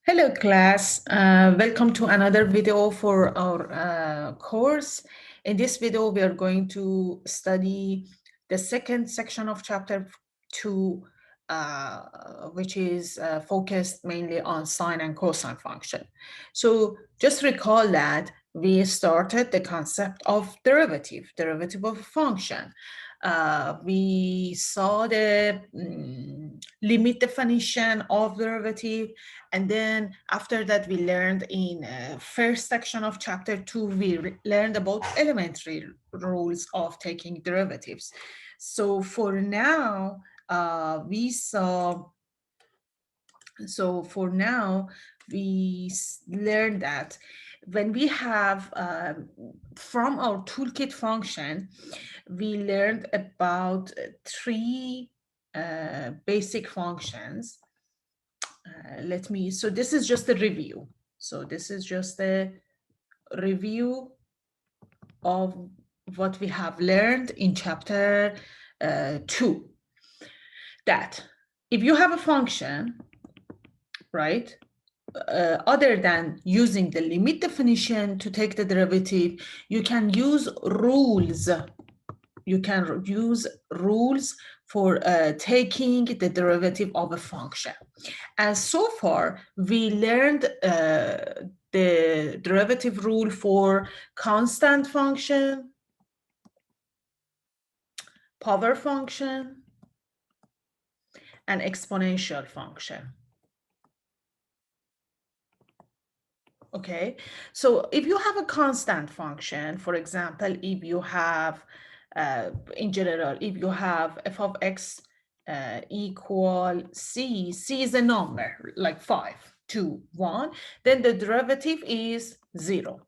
Hello class, welcome to another video for our course. In this video, we are going to study the second section of chapter 2, which is focused mainly on sine and cosine function. So just recall that we started the concept of derivative of a function. We saw the limit definition of derivative, and then after that we learned in first section of chapter 2 we learned about elementary rules of taking derivatives. So for now we saw so for now we learned that when we have from our toolkit function, we learned about three basic functions. So this is just a review. So this is just a review of what we have learned in chapter 2. That if you have a function, right, other than using the limit definition to take the derivative, you can use rules. You can use rules for taking the derivative of a function. And so far, we learned the derivative rule for constant function, power function, and exponential function. Okay, so if you have a constant function, for example, if you have, in general, if you have f of x equal c is a number like 5, 2, 1, then the derivative is 0.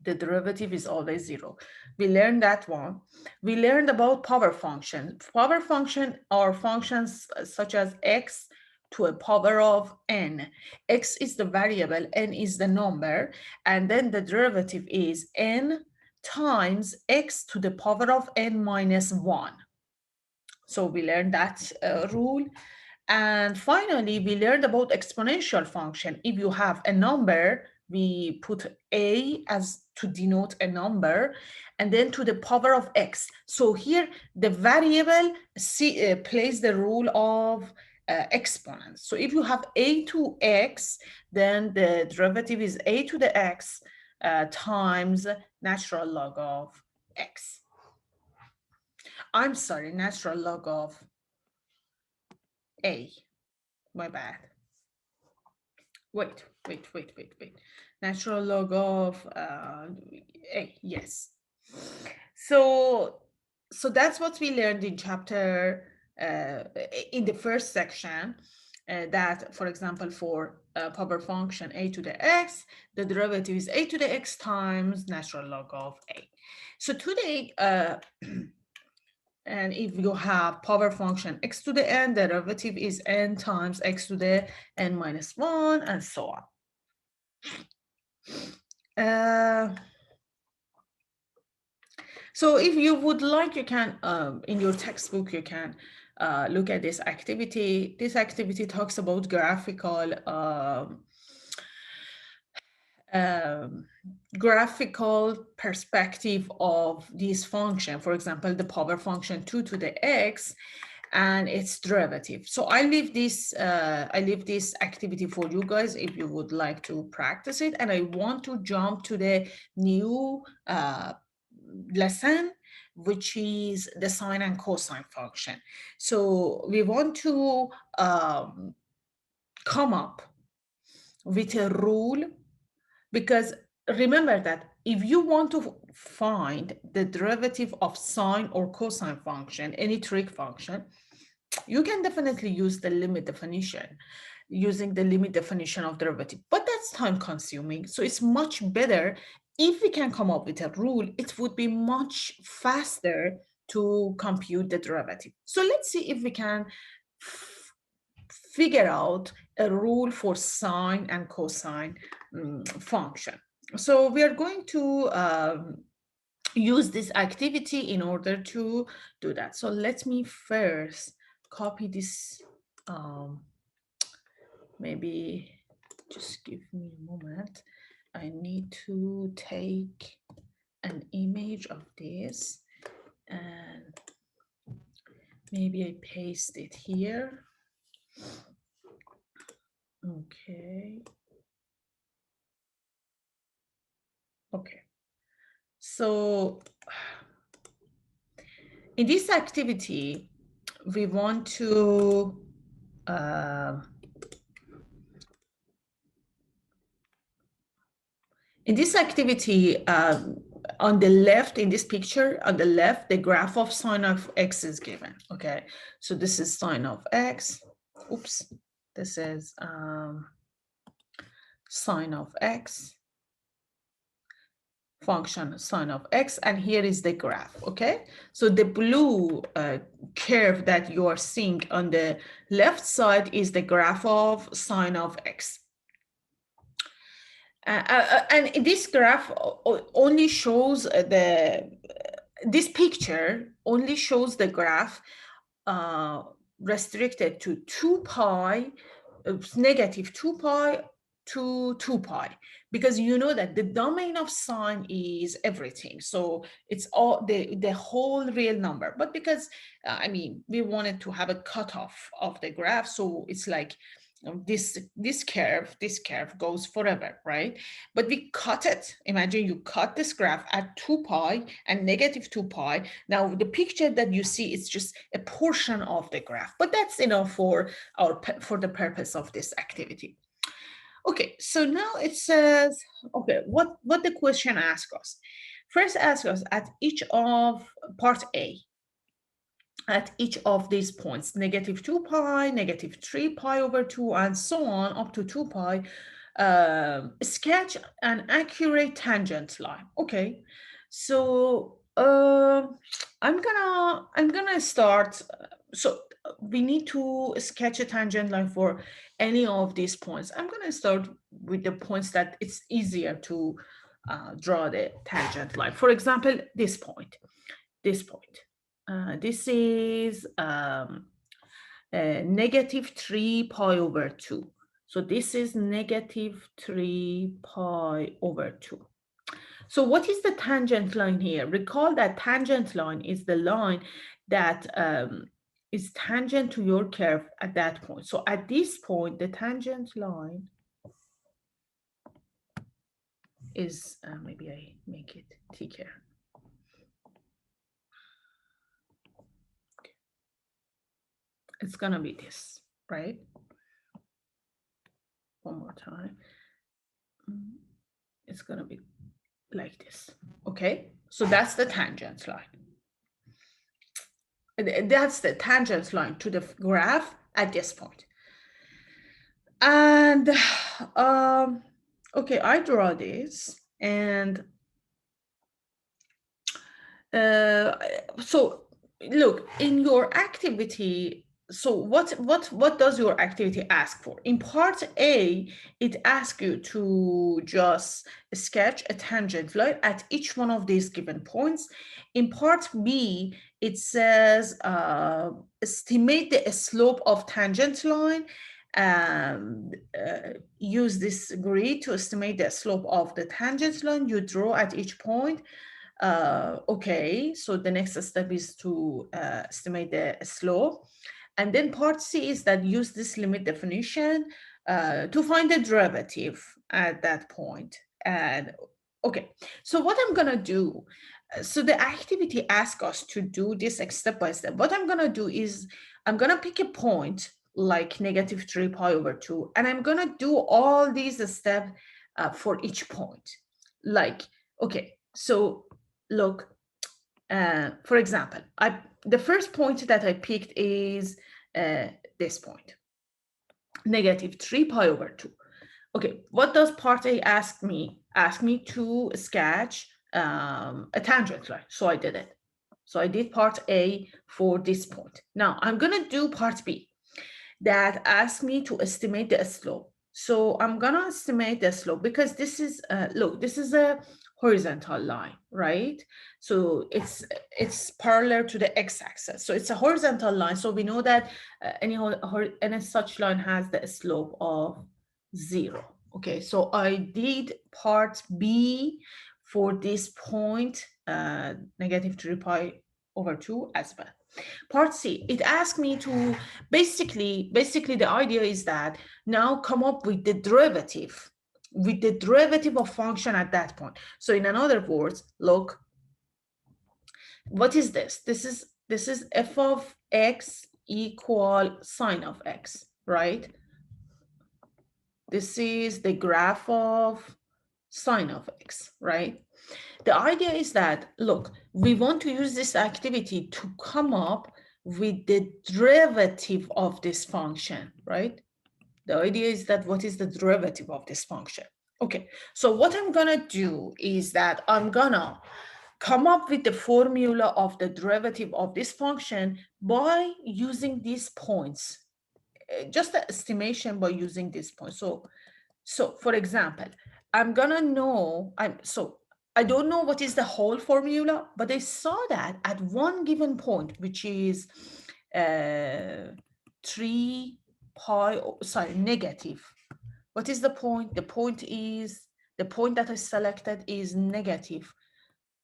The derivative is always 0. We learned that one. We learned about power function. Power function are functions such as x to a power of n. X is the variable, n is the number, and then the derivative is n times x to the power of n minus 1. So we learned that rule. And finally, we learned about exponential function. If you have a number, we put a as to denote a number, and then to the power of x. So here the variable plays the role of exponents. So if you have a to x, then the derivative is a to the x times natural log of x. I'm sorry, natural log of a. My bad. Wait. Natural log of a, yes. So that's what we learned in chapter, in the first section, that, for example, for power function a to the x, the derivative is a to the x times natural log of a. So today, and if you have power function x to the n, the derivative is n times x to the n minus 1, and so on. So if you would like, you can, in your textbook, you can look at this activity. This activity talks about graphical perspective of this function. For example, the power function 2 to the x and its derivative. So I leave this activity for you guys if you would like to practice it. And I want to jump to the new lesson, which is the sine and cosine function. So we want to come up with a rule, because remember that if you want to find the derivative of sine or cosine function, any trig function, you can definitely use the limit definition, using the limit definition of derivative, but that's time consuming. So it's much better if we can come up with a rule. It would be much faster to compute the derivative. So let's see if we can figure out a rule for sine and cosine function. So we are going to use this activity in order to do that. So let me first copy this, maybe just give me a moment. I need to take an image of this and maybe I paste it here. Okay. Okay. So in this activity, we want to in this activity, on the left, in this picture, on the left, the graph of sine of x is given, okay? So this is sine of x, oops, this is sine of x, function sine of x, and here is the graph, okay? So the blue curve that you are seeing on the left side is the graph of sine of x. And this graph only shows this picture only shows the graph restricted to 2 pi, negative 2 pi to 2 pi, because you know that the domain of sine is everything. So it's all the whole real number. But because, I mean, we wanted to have a cutoff of the graph, so it's like, this curve goes forever, right? But we cut it. Imagine you cut this graph at 2 pi and negative 2 pi. Now the picture that you see is just a portion of the graph, but that's enough for the purpose of this activity. Okay, so now it says, okay, what the question asks us. First asks us at each of part A, at each of these points, negative 2 pi, negative 3 pi over 2, and so on up to 2 pi, sketch an accurate tangent line. Okay, so I'm gonna start. So we need to sketch a tangent line for any of these points. I'm gonna start with the points that it's easier to draw the tangent line. For example, this point. This is negative 3 pi over 2. So this is negative 3 pi over 2. So what is the tangent line here? Recall that tangent line is the line that is tangent to your curve at that point. So at this point, the tangent line is, maybe I make it thicker. It's gonna be this, right? One more time. It's gonna be like this, okay? So that's the tangent line. That's the tangent line to the graph at this point. And okay, I draw this, and so look, in your activity, so what does your activity ask for? In part A, it asks you to just sketch a tangent line at each one of these given points. In part B, it says estimate the slope of tangent line. Use this grid to estimate the slope of the tangent line you draw at each point. Okay, so the next step is to estimate the slope. And then part C is that use this limit definition to find the derivative at that point. And okay, so what I'm gonna do, so the activity asks us to do this step by step. What I'm gonna do is I'm gonna pick a point like negative 3 pi over 2, and I'm gonna do all these steps for each point. Like, okay, so look, for example, the first point that I picked is this point, negative 3 pi over 2. Okay, what does part A ask me? Ask me to sketch a tangent line. So I did it. So I did part A for this point. Now I'm gonna do part B that asks me to estimate the slope. So I'm gonna estimate the slope because this is, look, this is a horizontal line, right? So it's parallel to the x-axis. So it's a horizontal line. So we know that any such line has the slope of 0. Okay, so I did part B for this point, negative 3 pi over 2 as well. Part C, it asked me to basically the idea is that now come up with the derivative of function at that point. So in other words, look, what is this? This is f of x equal sine of x, right? This is the graph of sine of x, right? The idea is that, look, we want to use this activity to come up with the derivative of this function, right? The idea is that what is the derivative of this function? Okay, so what I'm gonna do is that I'm gonna come up with the formula of the derivative of this function by using these points. Just the estimation by using these points. So for example, I'm gonna know, I don't know what is the whole formula, but I saw that at one given point, which is 3 pi, negative. What is the point? The point that I selected is negative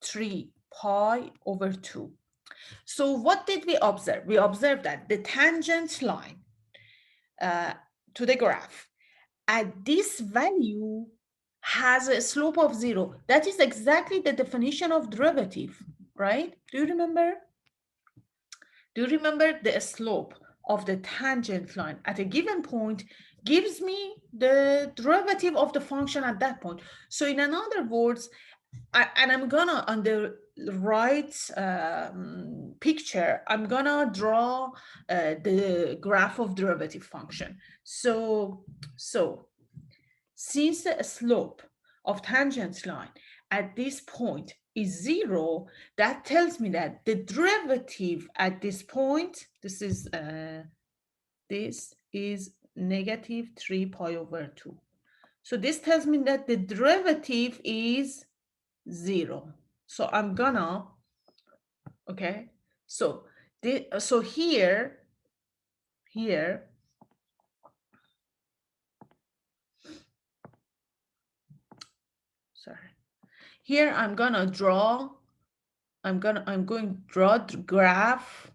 3 pi over 2. So what did we observe? We observed that the tangent line to the graph at this value has a slope of 0. That is exactly the definition of derivative, right? Do you remember? Do you remember the slope of the tangent line at a given point gives me the derivative of the function at that point? So in other words, I'm gonna, on the right picture, I'm gonna draw the graph of derivative function. So since the slope of tangent line at this point is 0, that tells me that the derivative at this point, this is negative 3 pi over 2. So this tells me that the derivative is 0. So I'm gonna, okay, so here, sorry, here I'm going to draw the graph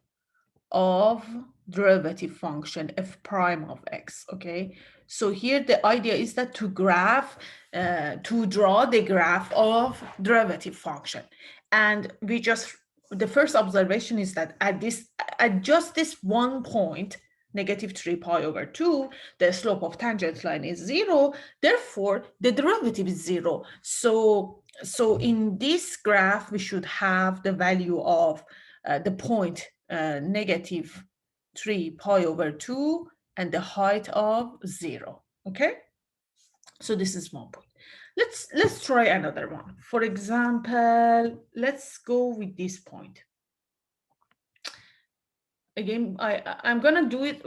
of derivative function f prime of x. Okay, so here the idea is that to draw the graph of derivative function, and the first observation is that at just this one point, negative 3 pi over 2, the slope of tangent line is 0, therefore the derivative is 0. So in this graph we should have the value of the point negative 3 pi over 2 and the height of 0. Okay, so this is one point. Let's try another one. For example, let's go with this point. Again, I'm gonna do it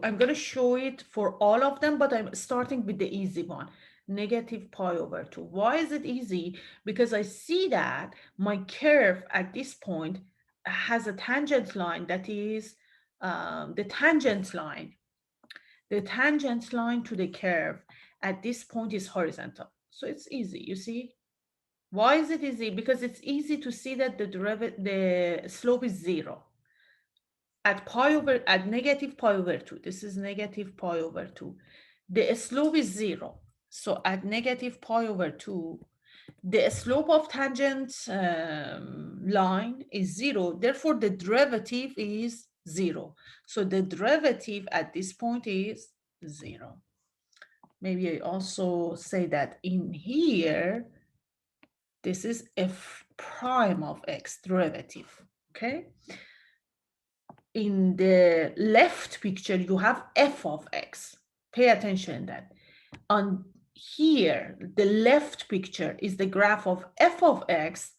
I'm gonna show it for all of them, but I'm starting with the easy one, negative pi over 2. Why is it easy? Because I see that my curve at this point has a tangent line that is the tangent line to the curve at this point is horizontal. So it's easy, you see. Why is it easy? Because it's easy to see that the slope is 0. At negative pi over 2, this is negative pi over 2, the slope is 0. So at negative pi over 2, the slope of tangent line is 0. Therefore, the derivative is 0. So the derivative at this point is 0. Maybe I also say that in here, this is f prime of x derivative, okay? In the left picture, you have f of x. Pay attention that. On here, the left picture is the graph of f of x.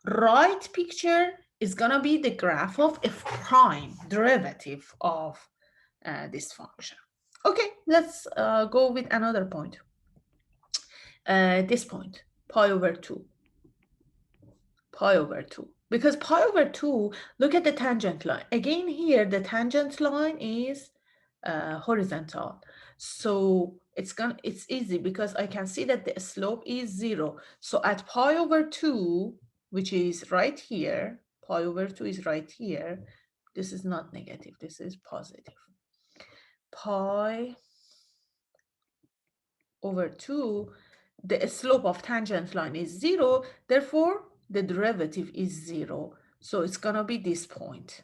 Right picture is gonna be the graph of f prime, derivative of this function. Okay, let's go with another point. This point, pi over 2. Pi over 2. Because pi over 2, look at the tangent line. Again here, the tangent line is horizontal. So it's easy because I can see that the slope is 0. So at pi over 2, which is right here, pi over 2 is right here. This is not negative, this is positive. Pi over 2, the slope of tangent line is 0, therefore the derivative is 0. So it's gonna be this point.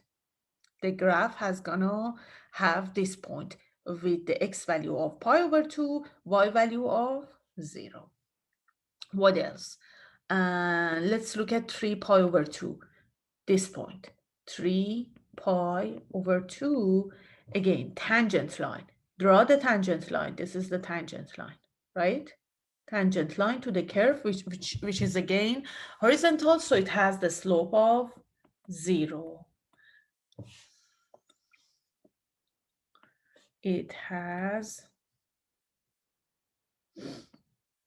The graph has gonna have this point with the x value of pi over 2, y value of 0. What else? Let's look at 3 pi over 2, this point. 3 pi over 2, again, tangent line. Draw the tangent line. This is the tangent line, right? Tangent line to the curve, which is again horizontal, so it has the slope of 0. It has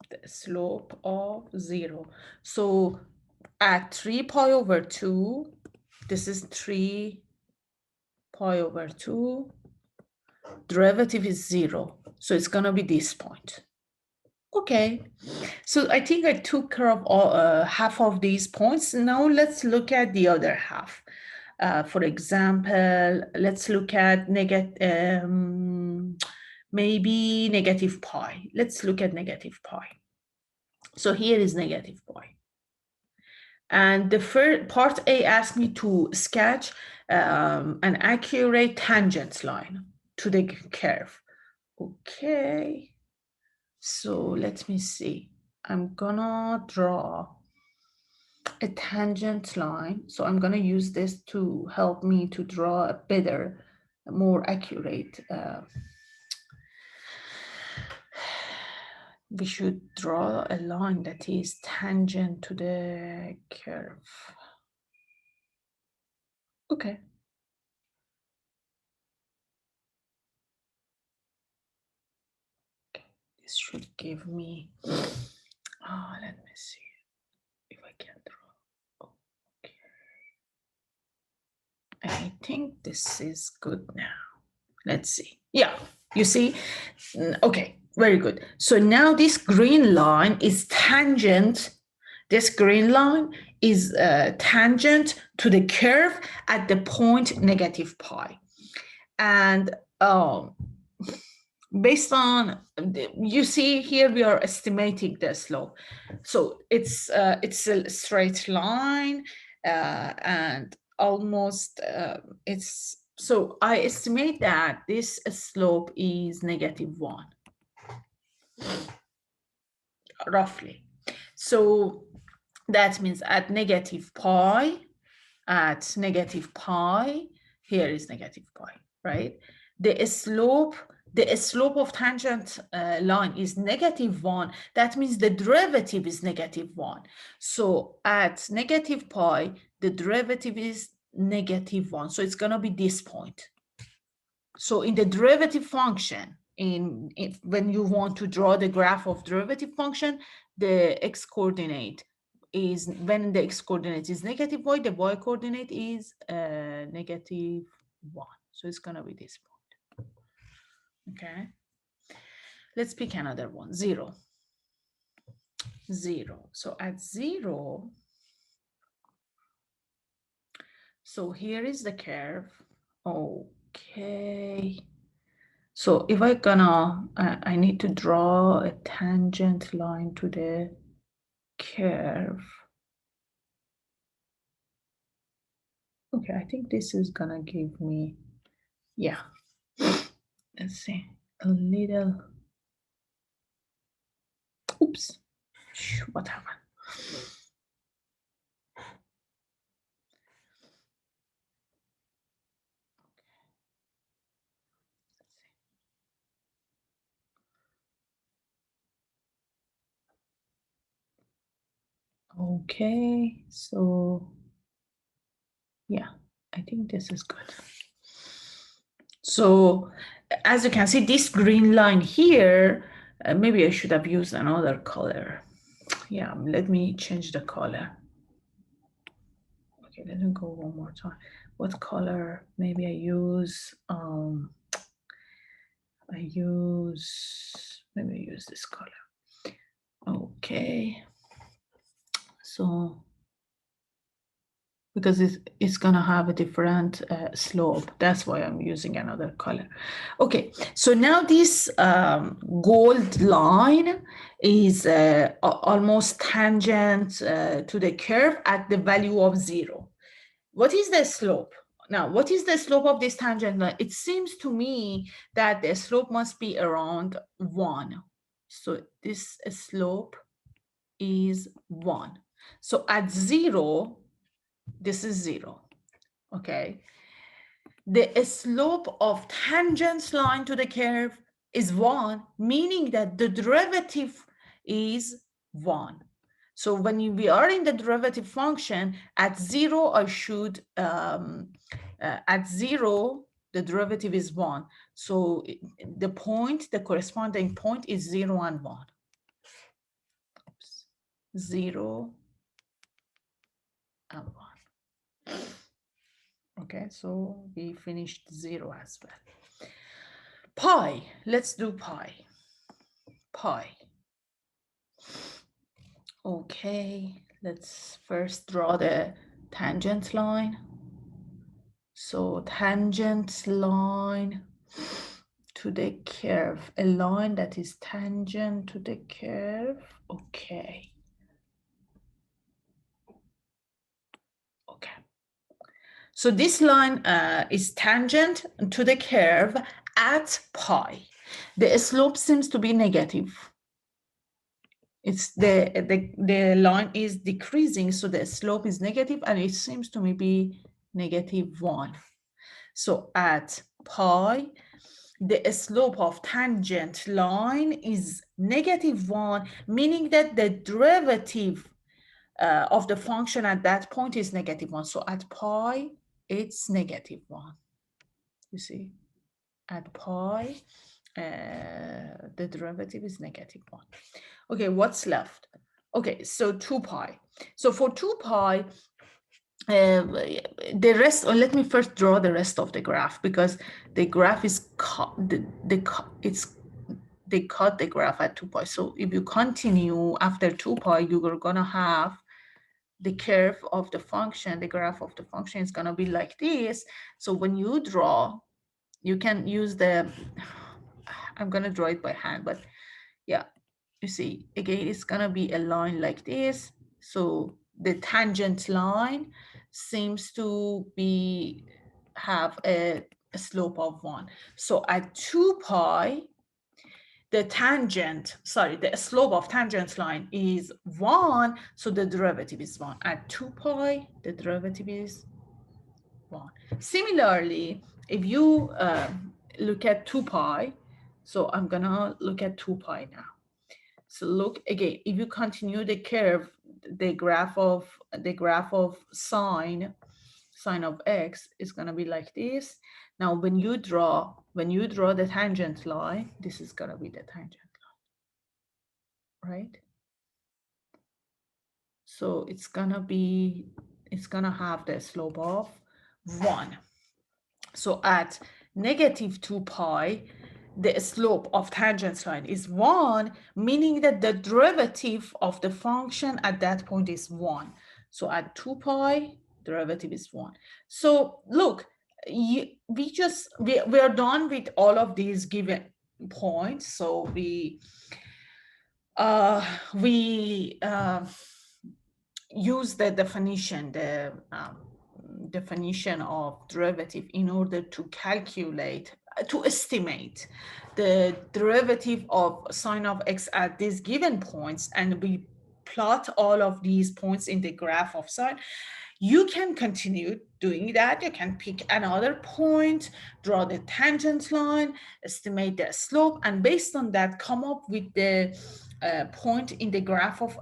the slope of 0. So at 3 pi over 2, this is 3 pi over 2, derivative is 0. So it's going to be this point. Okay, so I think I took care of all, half of these points. Now let's look at the other half. For example, let's look at maybe negative pi. Let's look at negative pi. So here is negative pi. And the first part A asked me to sketch an accurate tangent line to the curve. Okay, so let me see. I'm gonna draw a tangent line. So I'm gonna use this to help me to draw a better, more accurate. We should draw a line that is tangent to the curve. Okay. This should give me, let me see if I can draw. Okay. I think this is good now. Let's see. Yeah, you see? Okay, very good. So now this green line is tangent. This green line is tangent to the curve at the point negative pi. And based on, you see here, we are estimating the slope. So it's a straight line and almost it's, so I estimate that this slope is -1, roughly. So that means at negative pi, here is negative pi, right? The slope of tangent line is -1. That means the derivative is -1. So at negative pi, the derivative is -1. So it's going to be this point. So in the derivative function, when you want to draw the graph of derivative function, the x coordinate is, when the x coordinate is -y, the y coordinate is -1. So it's going to be this point. Okay. Let's pick another one, 0. 0. So at 0, so here is the curve. Okay. So if I need to draw a tangent line to the curve. Okay, I think this is gonna give me, yeah. Let's see, a little, oops, what happened? Okay, so yeah, I think this is good. So as you can see, this green line here, maybe I should have used another color. Yeah, let me change the color. Okay, let me go one more time. What color? Maybe I use let me use this color. Okay. So, because it's gonna have a different slope. That's why I'm using another color. Okay, so now this gold line is almost tangent to the curve at the value of 0. What is the slope? Now, what is the slope of this tangent line? It seems to me that the slope must be around 1. So this slope is 1. So at 0, this is 0, okay? The slope of tangent line to the curve is 1, meaning that the derivative is 1. So when we are in the derivative function, at 0, I should, at 0, the derivative is 1. So the corresponding point is 0 and 1. Oops. 0 and 1. Okay, so we finished 0 as well. Pi, let's do pi. Pi. Okay, let's first draw the tangent line. So tangent line to the curve, a line that is tangent to the curve. Okay. Okay. So this line is tangent to the curve at pi. The slope seems to be negative. It's the line is decreasing, so the slope is negative, and it seems to me be -1. So at pi, the slope of tangent line is -1, meaning that the derivative of the function at that point is -1. So at pi, it's -1. You see, at pi, the derivative is -1. Okay, what's left? Okay, so 2 pi. So for 2 pi, the rest, or let me first draw the rest of the graph, because the graph is cut, they cut the graph at 2 pi. So if you continue after 2 pi, you're gonna have the curve of the function, the graph of the function is gonna be like this. So when you draw, you can use the, I'm gonna draw it by hand, but yeah, you see, again, it's gonna be a line like this. So the tangent line seems to have a slope of 1. So at 2 pi, the slope of tangent line is 1, so the derivative is 1. At 2 pi, the derivative is 1. Similarly, if you look at 2 pi, so I'm gonna look at 2 pi now. So look again, if you continue the curve, the graph of sine of x is gonna be like this. Now, when you draw the tangent line, this is gonna be the tangent line, right? So it's gonna have the slope of 1. So at -2 pi, the slope of tangent line is 1, meaning that the derivative of the function at that point is 1. So at 2 pi, derivative is 1. So look, we are done with all of these given points. So we use the definition, definition of derivative in order to calculate, to estimate the derivative of sine of x at these given points, and we plot all of these points in the graph of sine. You can continue doing that. You can pick another point, draw the tangent line, estimate the slope, and based on that, come up with the point in the graph of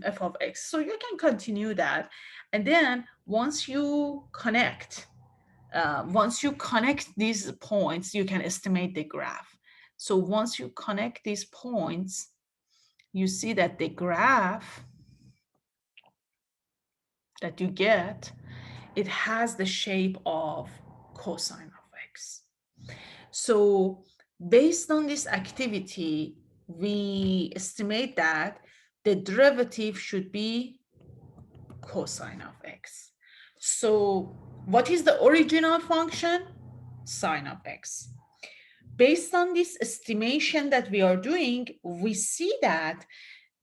f of x. So you can continue that. And then once you connect these points, you can estimate the graph. So once you connect these points, you see that the graph that you get, it has the shape of cosine of x. So Based on this activity, we estimate that the derivative should be cosine of x. So what is the original function? Sine of x. Based on this estimation that we are doing, we see that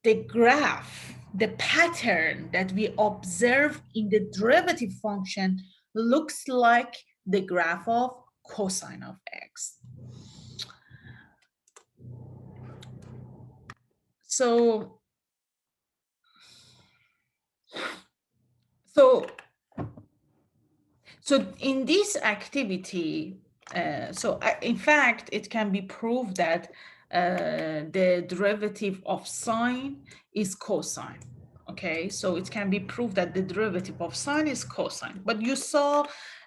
the graph, the pattern that we observe in the derivative function looks like the graph of cosine of x. So in this activity, in fact, it can be proved that the derivative of sine is cosine. Okay, so it can be proved that the derivative of sine is cosine. But you saw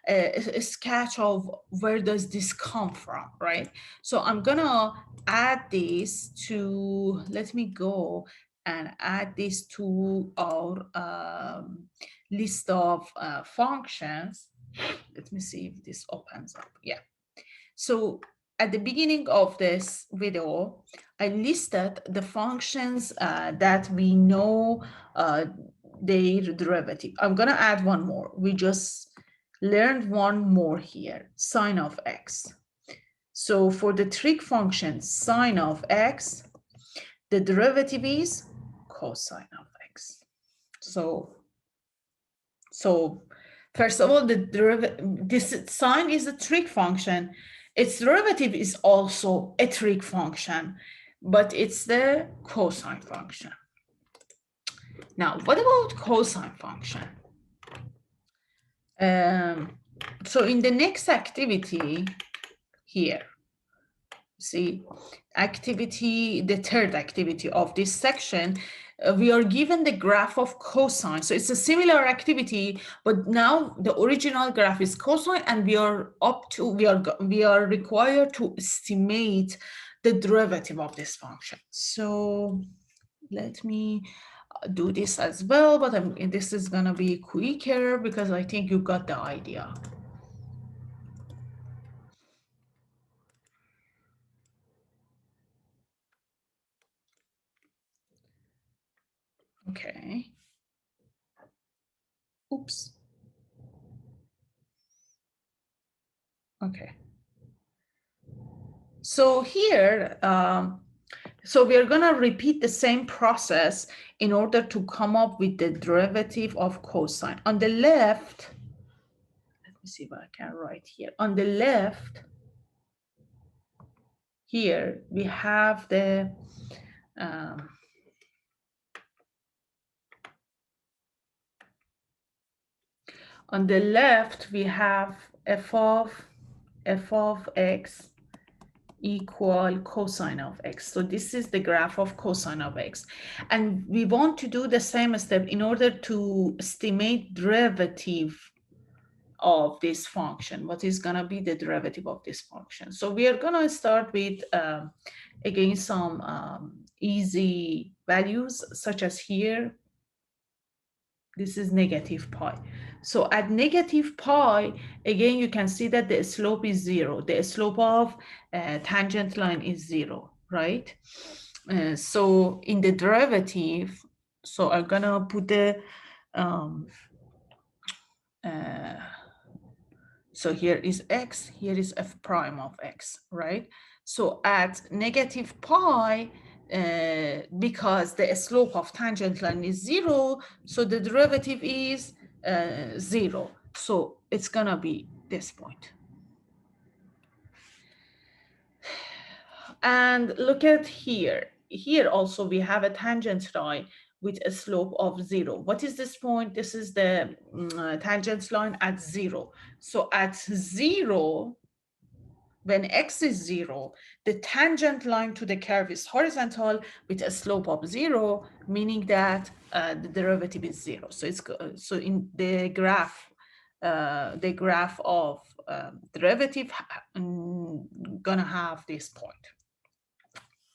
a sketch of where does this come from, right? So I'm gonna add this to, let me go and add this to our list of functions. Let me see if this opens up. Yeah. So at the beginning of this video, I listed the functions that we know their derivative. I'm going to add one more. We just learned one more here, sine of x. So for the trig function sine of x, the derivative is cosine of x. So first of all, this sine is a trig function. Its derivative is also a trig function, but it's the cosine function. Now, what about cosine function? So in the next activity here, see, the third activity of this section, we are given the graph of cosine. So it's a similar activity, but now the original graph is cosine, and we are required to estimate the derivative of this function. So let me do this as well, but this is gonna be quicker because I think you got the idea. Okay. Oops. Okay. So here, so we are going to repeat the same process in order to come up with the derivative of cosine. On the left, let me see what I can write here. On the left, here we have the on the left we have f of x equal cosine of x. So this is the graph of cosine of x. And we want to do the same step in order to estimate derivative of this function. What is going to be the derivative of this function? So we are going to start with, again, some easy values, such as here. This is negative pi. So at negative pi, again, you can see that the slope is 0. The slope of tangent line is 0, right? So in the derivative, so I'm going to put the, so here is x, here is f prime of x, right? So at negative pi, because the slope of tangent line is 0, so the derivative is 0. So it's gonna be this point. And look at here. Here also we have a tangent line with a slope of 0. What is this point? This is the tangent line at 0. So at 0, when x is 0, the tangent line to the curve is horizontal with a slope of 0, meaning that the derivative is 0. So it's so in the graph of derivative gonna have this point.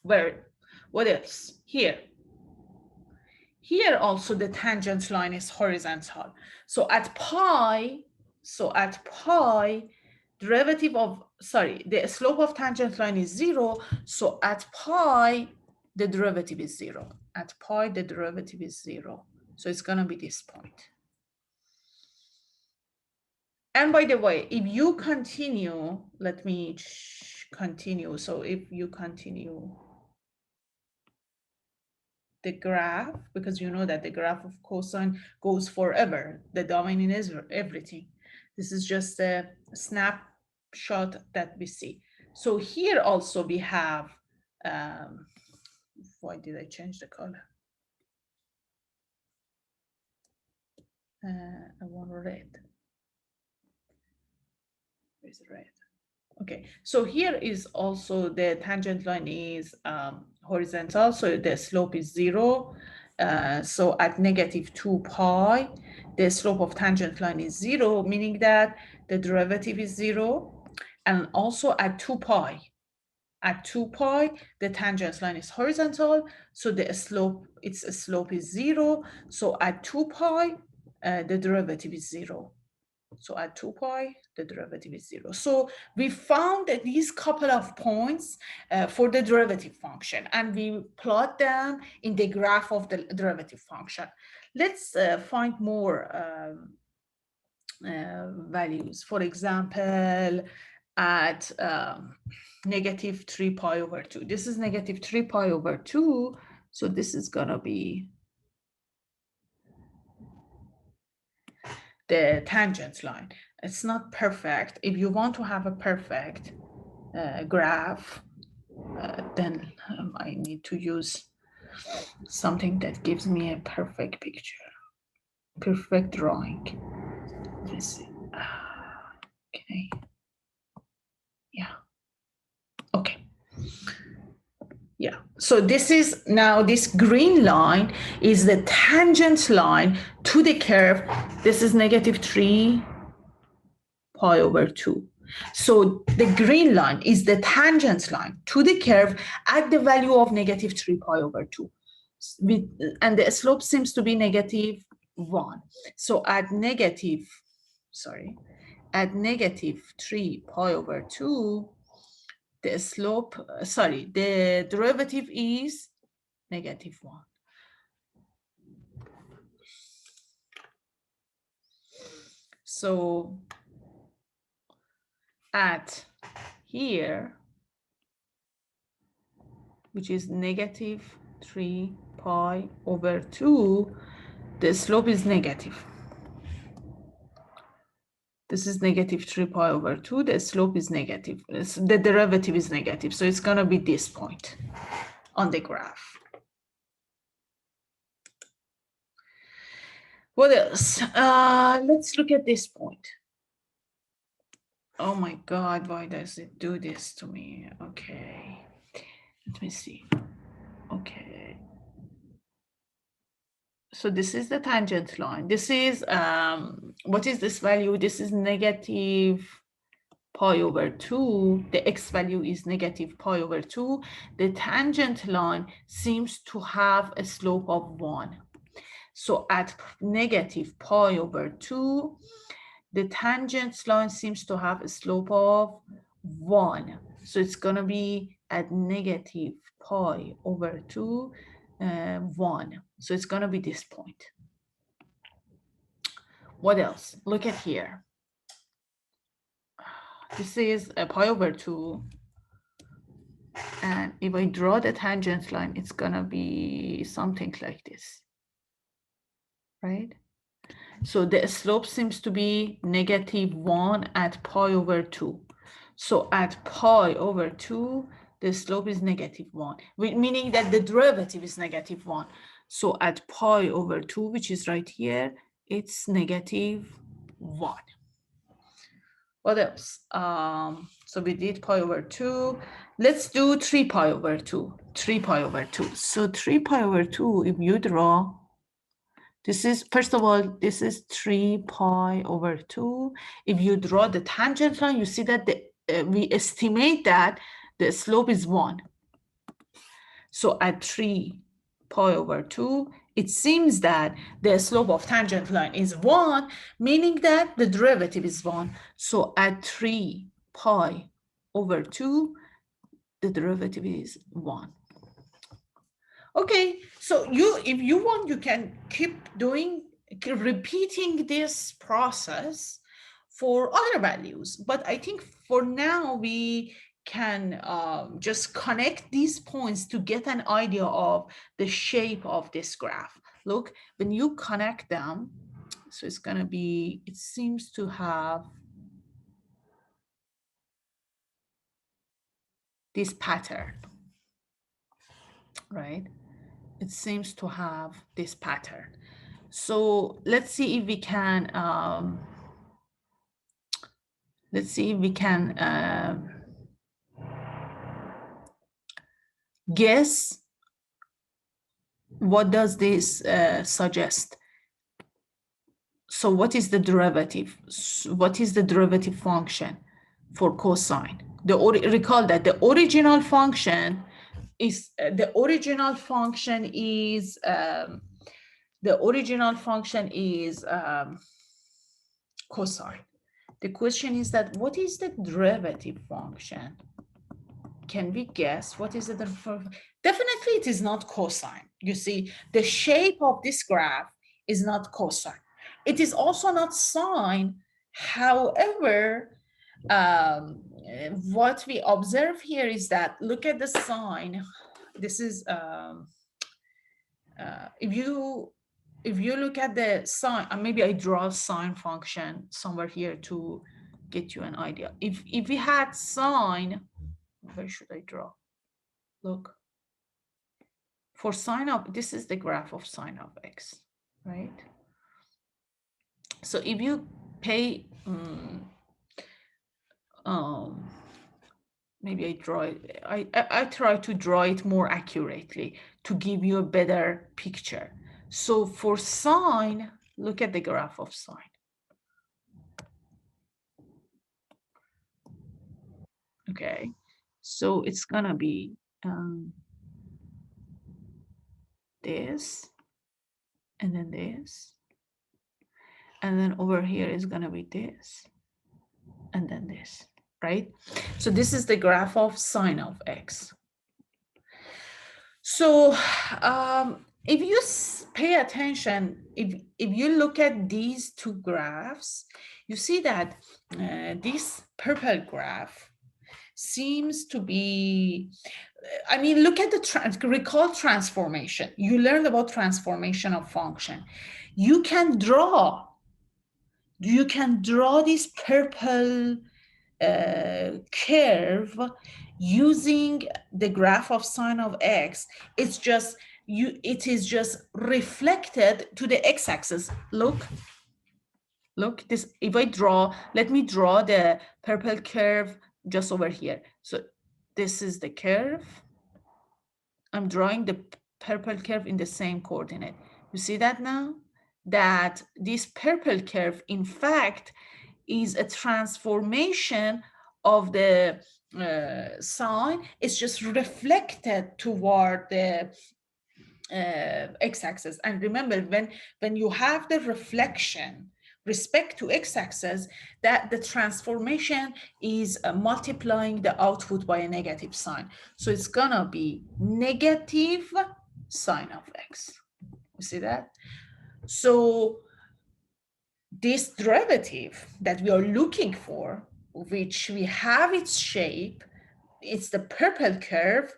Where, what else? Here also the tangent line is horizontal. So at pi, derivative of, sorry, the slope of tangent line is 0. So at pi, the derivative is 0. At pi, the derivative is 0. So it's going to be this point. And by the way, if you continue, let me continue. So if you continue the graph, because you know that the graph of cosine goes forever. The domain is everything. This is just a snapshot that we see. So here also we have, why did I change the color? I want red. Where's red? Okay, so here is also the tangent line is horizontal, so the slope is 0. So at -2 pi, the slope of tangent line is 0, meaning that the derivative is 0. And also at 2 pi, the tangent line is horizontal, so the slope, its slope is 0. So at 2 pi, the derivative is 0. So at 2 pi, the derivative is 0. So we found these couple of points for the derivative function, and we plot them in the graph of the derivative function. Let's find more values. For example, at -3 pi over 2. This is -3 pi over 2. So this is going to be the tangent line. It's not perfect. If you want to have a perfect graph, then I need to use something that gives me a perfect picture, perfect drawing. Let's see. Okay. Yeah. Okay. Yeah. So this is now, this green line is the tangent line to the curve. This is -3 pi over 2. So the green line is the tangent line to the curve at the value of -3 pi over 2. And the slope seems to be -1. So at -3 pi over 2, the slope, the derivative is -1. So at here, which is -3 pi over 2, the slope is negative. This is -3 pi over 2, the slope is negative. The derivative is negative, so it's going to be this point on the graph. What else? Let's look at this point. Oh my God, why does it do this to me? Okay, let me see. Okay. So this is the tangent line. This is, what is this value? This is -pi over 2. The x value is -pi over 2. The tangent line seems to have a slope of 1. So at -pi over 2, the tangent line seems to have a slope of 1. So it's going to be at -pi over 2, 1. So it's going to be this point. What else? Look at here. This is a pi over 2. And if I draw the tangent line, it's going to be something like this, right? So the slope seems to be -1 at pi over 2. So at pi over 2, the slope is -1, meaning that the derivative is -1. So at pi over 2, which is right here, it's -1. What else? So we did pi over 2. Let's do 3 pi over 2. 3 pi over 2. So 3 pi over 2, if you draw, this is, first of all, this is 3 pi over 2. If you draw the tangent line, you see that we estimate that the slope is 1. So at 3 pi over 2, it seems that the slope of tangent line is 1, meaning that the derivative is 1. So at 3 pi over 2, the derivative is 1. Okay, so if you want, you can keep repeating this process for other values. But I think for now, we can just connect these points to get an idea of the shape of this graph. Look, when you connect them, so it's going to be, it seems to have this pattern, right? It seems to have this pattern. So let's see if we can, guess what does this suggest. So what is the derivative? What is the derivative function for cosine? Recall that the original function is cosine. The question is that what is the derivative function? Can we guess what is the derivative? Definitely it is not cosine. You see, the shape of this graph is not cosine. It is also not sine. However, what we observe here is that, look at the sine. This is, if you look at the sine, maybe I draw a sine function somewhere here to get you an idea. If we had sine, where should I draw? Look, for sine of, this is the graph of sine of x, right? So if you pay, maybe I draw it, I try to draw it more accurately to give you a better picture. So for sine, look at the graph of sine. Okay, so it's gonna be this, and then this, and then over here is gonna be this, and then this, right? So this is the graph of sine of x. So if you pay attention, if you look at these two graphs, you see that this purple graph seems to be, I mean, look at the recall transformation. You learned about transformation of function. You can draw this purple curve using the graph of sine of x. It's just it is just reflected to the x-axis. Look this. If I draw, let me draw the purple curve just over here. So this is the curve. I'm drawing the purple curve in the same coordinate. You see that now? That this purple curve, in fact, is a transformation of the sine. It's just reflected toward the x-axis. And remember, when you have the reflection respect to x-axis, that the transformation is multiplying the output by a negative sign. So it's gonna be negative sine of x. You see that? So this derivative that we are looking for, which we have its shape, it's the purple curve,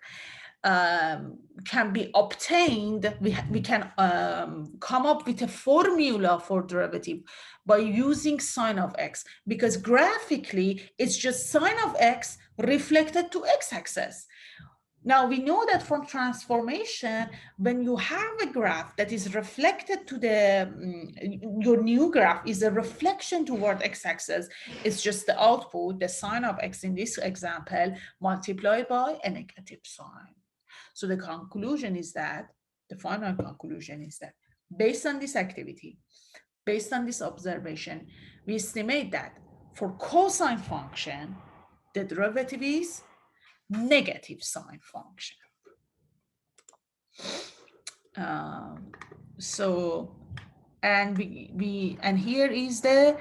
can be obtained. We can come up with a formula for derivative by using sine of x, because graphically it's just sine of x reflected to x-axis. Now we know that from transformation, when you have a graph that is reflected to the, your new graph is a reflection toward x-axis, it's just the output, the sine of x in this example, multiplied by a negative sign. So the conclusion is that, the final conclusion is that, based on this activity, based on this observation, we estimate that for cosine function, the derivative is negative sine function. So, and we and here is the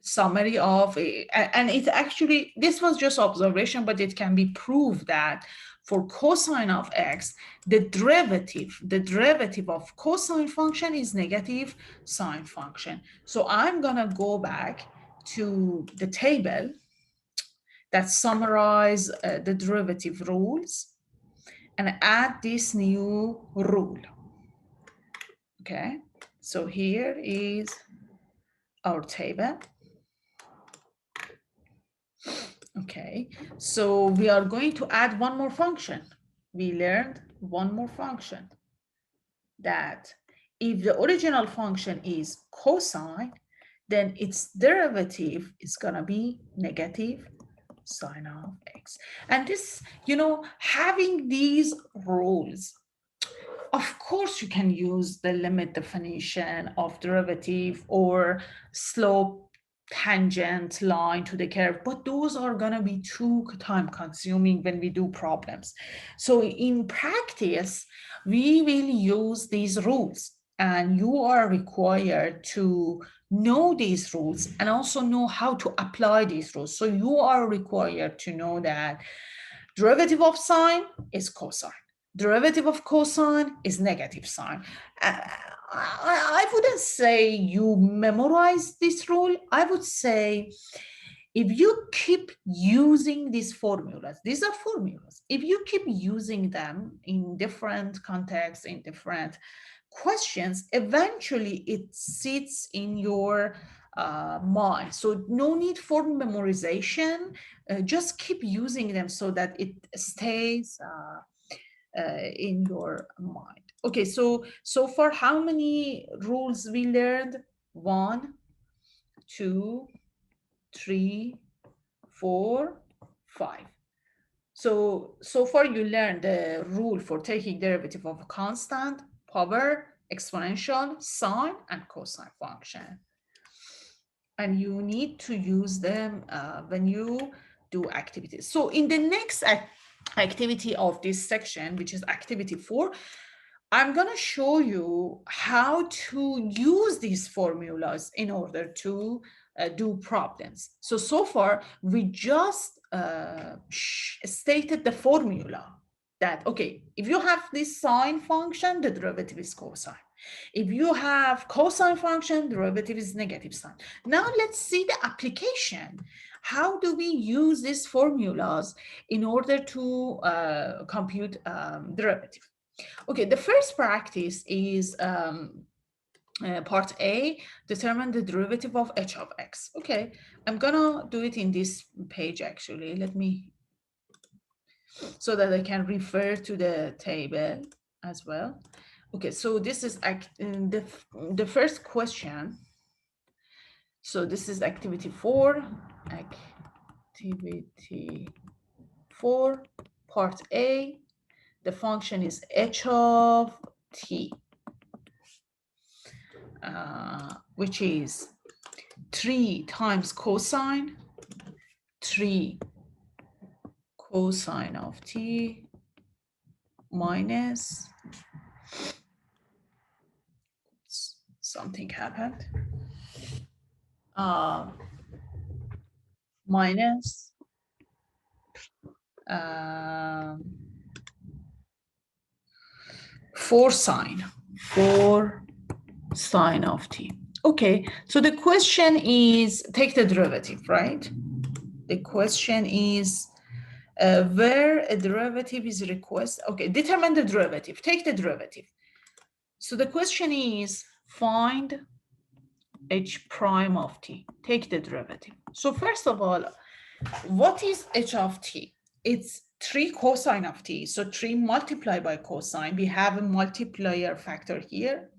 summary of, and it actually, this was just observation, but it can be proved that for cosine of x, the derivative of cosine function is negative sine function. So I'm gonna go back to the table that summarize the derivative rules and add this new rule. Okay, so here is our table. Okay, so we are going to add one more function. We learned one more function, that if the original function is cosine, then its derivative is going to be negative sine of x. And this, having these rules, of course you can use the limit definition of derivative or slope tangent line to the curve, but those are going to be too time consuming when we do problems. So in practice, we will use these rules, and you are required to know these rules and also know how to apply these rules. So you are required to know that derivative of sine is cosine. Derivative of cosine is negative sine. I wouldn't say you memorize this rule. I would say if you keep using these formulas, these are formulas, if you keep using them in different contexts, in different questions, eventually it sits in your mind. So no need for memorization. Just keep using them so that it stays in your mind. Okay, so far, how many rules we learned? 1, 2, 3, 4, 5. So far you learned the rule for taking derivative of a constant, power, exponential, sine, and cosine function. And you need to use them when you do activities. So in the next activity of this section, which is activity 4, I'm going to show you how to use these formulas in order to do problems. So far, we just stated the formula that, okay, if you have this sine function, the derivative is cosine. If you have cosine function, derivative is negative sine. Now let's see the application. How do we use these formulas in order to compute derivative? Okay, the first practice is part A, determine the derivative of h of x. Okay, I'm gonna do it in this page actually. Let me, so that I can refer to the table as well. Okay, so this is the first question. So this is activity 4, part A. The function is h of t, which is 3 times cosine, 3 cosine of t minus, something happened, minus 4 sine of t. Okay, so the question is, take the derivative, right? The question is where a derivative is requested. Okay, determine the derivative, take the derivative. So the question is, find h prime of t, take the derivative. So first of all, what is h of t? It's 3 cosine of t. So 3 multiplied by cosine. We have a multiplier factor here.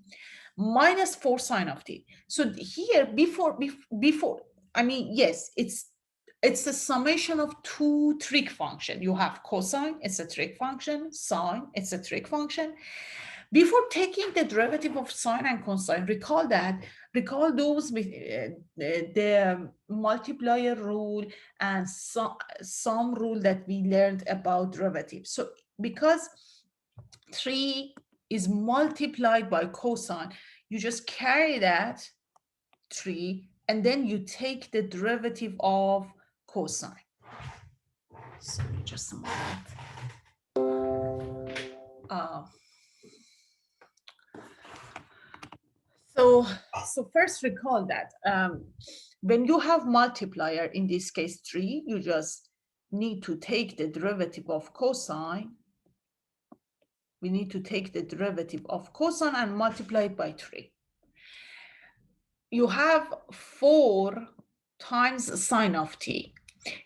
Minus 4 sine of t. So here, before, I mean, yes, it's a summation of 2 trig function. You have cosine, it's a trig function. Sine, it's a trig function. Before taking the derivative of sine and cosine, recall those with the multiplier rule and some rule that we learned about derivatives. So because 3 is multiplied by cosine, you just carry that 3 and then you take the derivative of cosine. So just a moment. So first recall that when you have multiplier, in this case 3, you just need to take the derivative of cosine. We need to take the derivative of cosine and multiply it by 3. You have 4 times sine of t.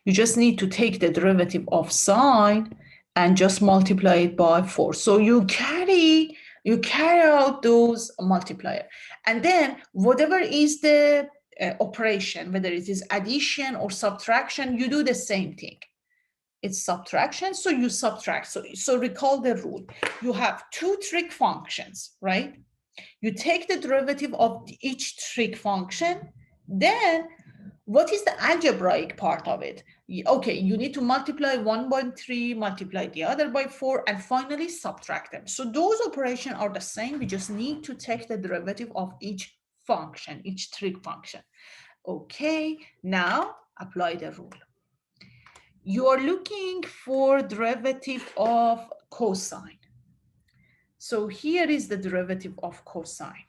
You just need to take the derivative of sine and just multiply it by 4. So you carry out those multiplier. And then whatever is the operation, whether it is addition or subtraction, you do the same thing. It's subtraction, so you subtract. So recall the rule. You have 2 trig functions, right? You take the derivative of each trig function, then what is the algebraic part of it? Okay, you need to multiply one by 3, multiply the other by 4, and finally subtract them. So those operations are the same. We just need to take the derivative of each function, each trig function. Okay, now apply the rule. You are looking for derivative of cosine. So here is the derivative of cosine,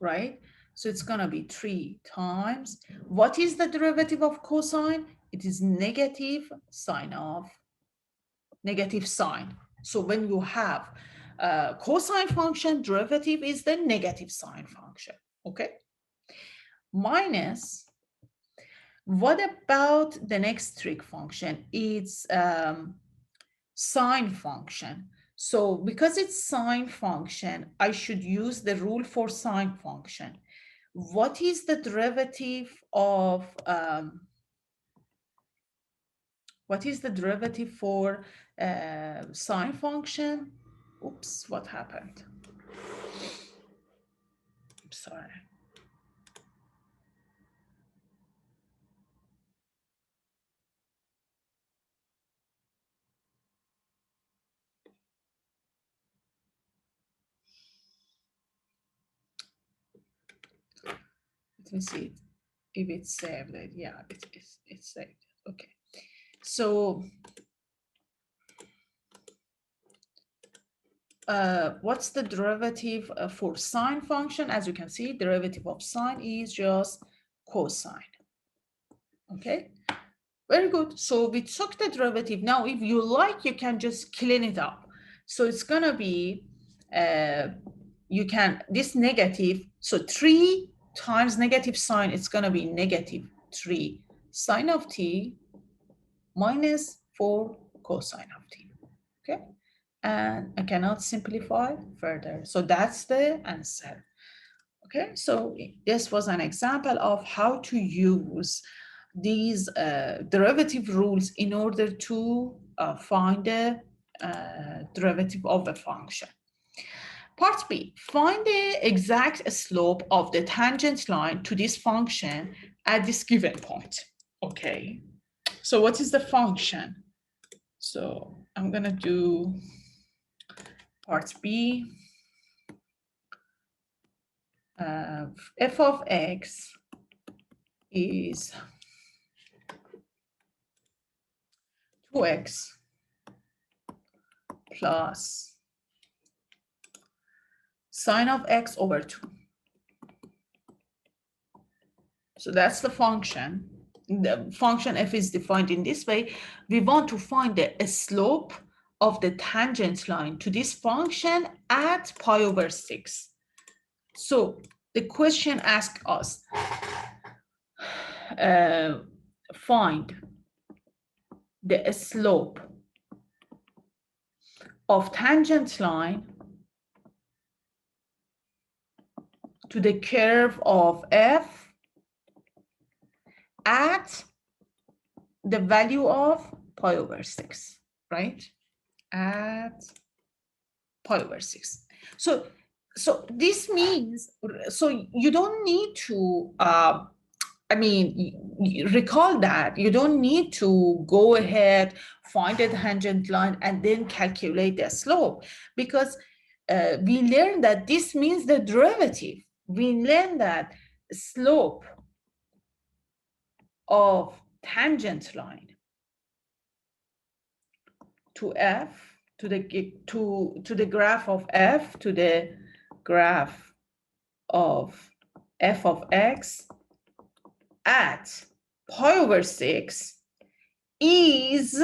right? So it's going to be 3 times. What is the derivative of cosine? It is negative sine of negative sine. So when you have a cosine function, derivative is the negative sine function, okay? Minus, what about the next trig function? It's sine function. So because it's sine function, I should use the rule for sine function. What is the derivative of for sine function? Oops, what happened? I'm sorry. Let me see if it's saved. Yeah, it's saved. Okay. So what's the derivative for sine function? As you can see, derivative of sine is just cosine. Okay, very good. So we took the derivative. Now, if you like, you can just clean it up. So it's gonna be, this negative, so 3 times negative sine, it's gonna be negative 3 sine of t minus 4 cosine of t, okay? And I cannot simplify further. So that's the answer. Okay, so this was an example of how to use these derivative rules in order to find the derivative of a function. Part B, find the exact slope of the tangent line to this function at this given point. Okay, so what is the function? So I'm gonna do part B. F of x is 2x plus sine of x over 2. So that's the function. The function f is defined in this way. We want to find the slope of the tangent line to this function at pi over 6. So the question asks us, find the slope of tangent line to the curve of f at the value of pi over 6, right? At pi over 6. So this means, so you don't need to, recall that you don't need to go ahead, find the tangent line, and then calculate the slope, because we learned that this means the derivative. We learned that slope of tangent line to f, to the graph of f, to the graph of f of x at pi/6 is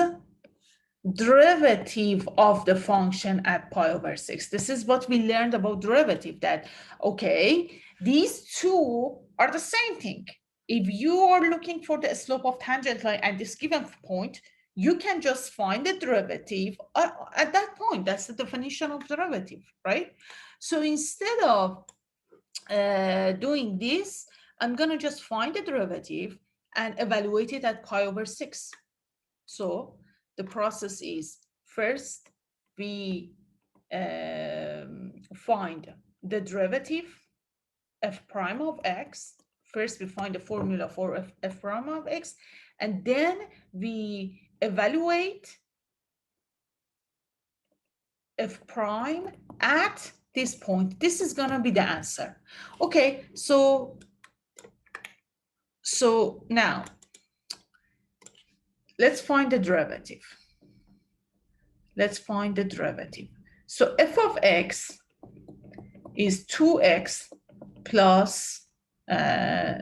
derivative of the function at pi/6. This is what we learned about derivative, that, okay, these two are the same thing. If you are looking for the slope of tangent line at this given point, you can just find the derivative at that point. That's the definition of derivative, right? So instead of doing this, I'm going to just find the derivative and evaluate it at pi/6. So the process is, first we find the derivative f prime of x. First we find the formula for f prime of x, and then we evaluate f prime at this point. This is going to be the answer. Okay, so now let's find the derivative. Let's find the derivative. So f of x is 2x plus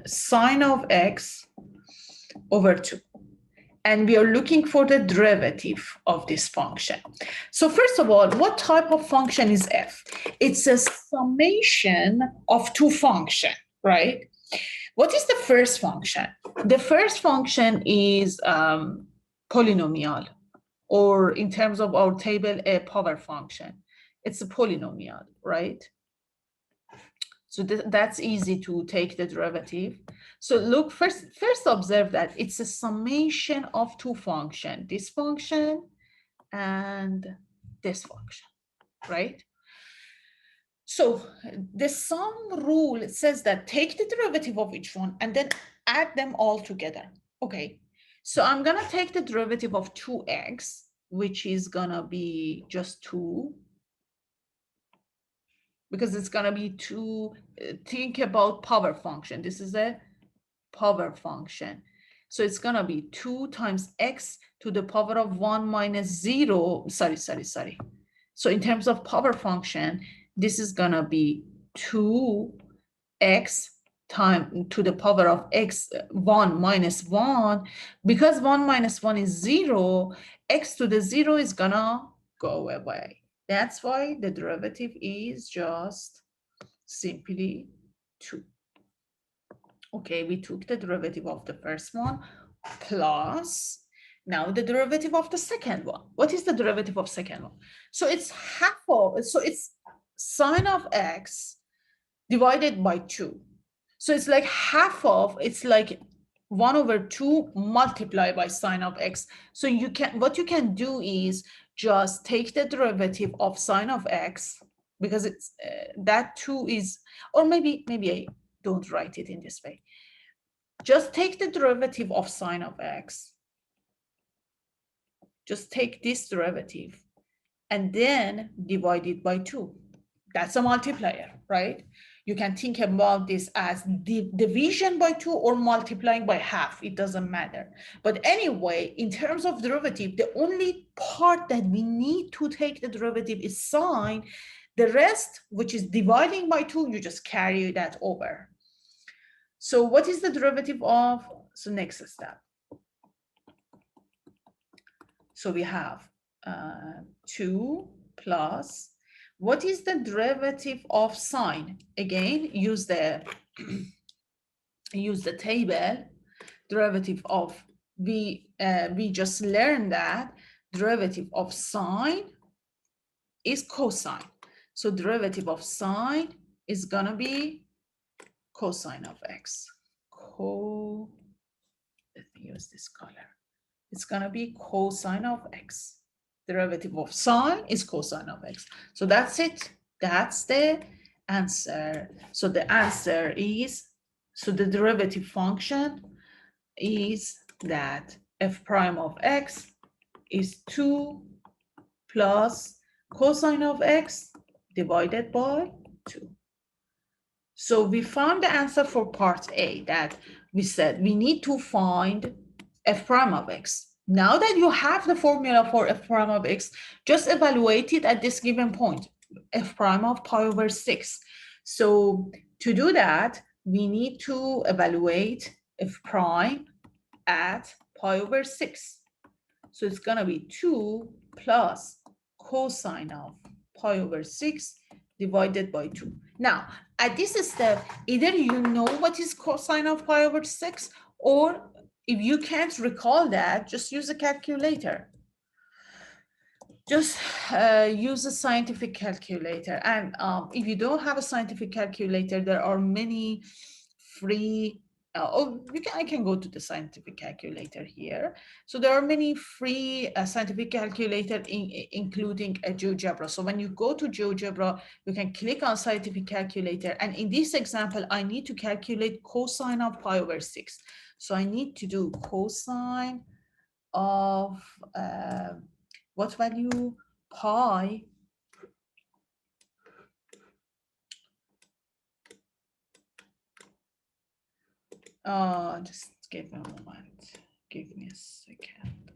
sine of x over 2. And we are looking for the derivative of this function. So first of all, what type of function is f? It's a summation of two functions, right? What is the first function? The first function is polynomial, or in terms of our table, a power function. It's a polynomial, right? So that's easy to take the derivative. So look, first observe that it's a summation of two functions, this function and this function, right? So the sum rule says that take the derivative of each one and then add them all together. Okay, so I'm gonna take the derivative of 2x, which is gonna be just 2, because it's gonna be 2, think about power function. This is a power function. So it's gonna be 2 times x to the power of 1 minus 0, sorry. So in terms of power function, this is gonna be 2x time to the power of x 1 minus 1. Because 1 minus 1 is 0, x to the 0 is gonna go away. That's why the derivative is just simply 2. Okay, we took the derivative of the first one plus now the derivative of the second one. What is the derivative of second one? So it's half of, so it's sine of x divided by 2. So it's like half of, it's like 1/2 multiplied by sine of x. So you can, what you can do is just take the derivative of sine of x, because it's that 2 is, or maybe I don't write it in this way. Just take the derivative of sine of x. Just take this derivative and then divide it by 2. That's a multiplier, right? You can think about this as division by 2 or multiplying by half. It doesn't matter. But anyway, in terms of derivative, the only part that we need to take the derivative is sine. The rest, which is dividing by 2, you just carry that over. So what is the derivative of? So next step. So we have 2 plus, what is the derivative of sine? Again, use the table. Derivative of, we just learned that derivative of sine is cosine. So derivative of sine is gonna be cosine of x. Let me use this color. It's gonna be cosine of x. Derivative of sine is cosine of x. So that's it. That's the answer. So the answer is, so the derivative function is that f prime of x is 2 plus cosine of x divided by 2. So we found the answer for part A, that we said we need to find f prime of x. Now that you have the formula for f prime of x, just evaluate it at this given point, f prime of pi over 6. So to do that, we need to evaluate f prime at pi over 6. So it's going to be 2 plus cosine of pi over 6 divided by 2. Now, at this step, either you know what is cosine of pi over 6, or if you can't recall that, just use a calculator. Just use a scientific calculator. And if you don't have a scientific calculator, there are many free, I can go to the scientific calculator here. So there are many free scientific calculator, including a GeoGebra. So when you go to GeoGebra, you can click on scientific calculator. And in this example, I need to calculate cosine of pi over 6. So I need to do cosine of what value? Pi. Just give me a moment. Give me a second.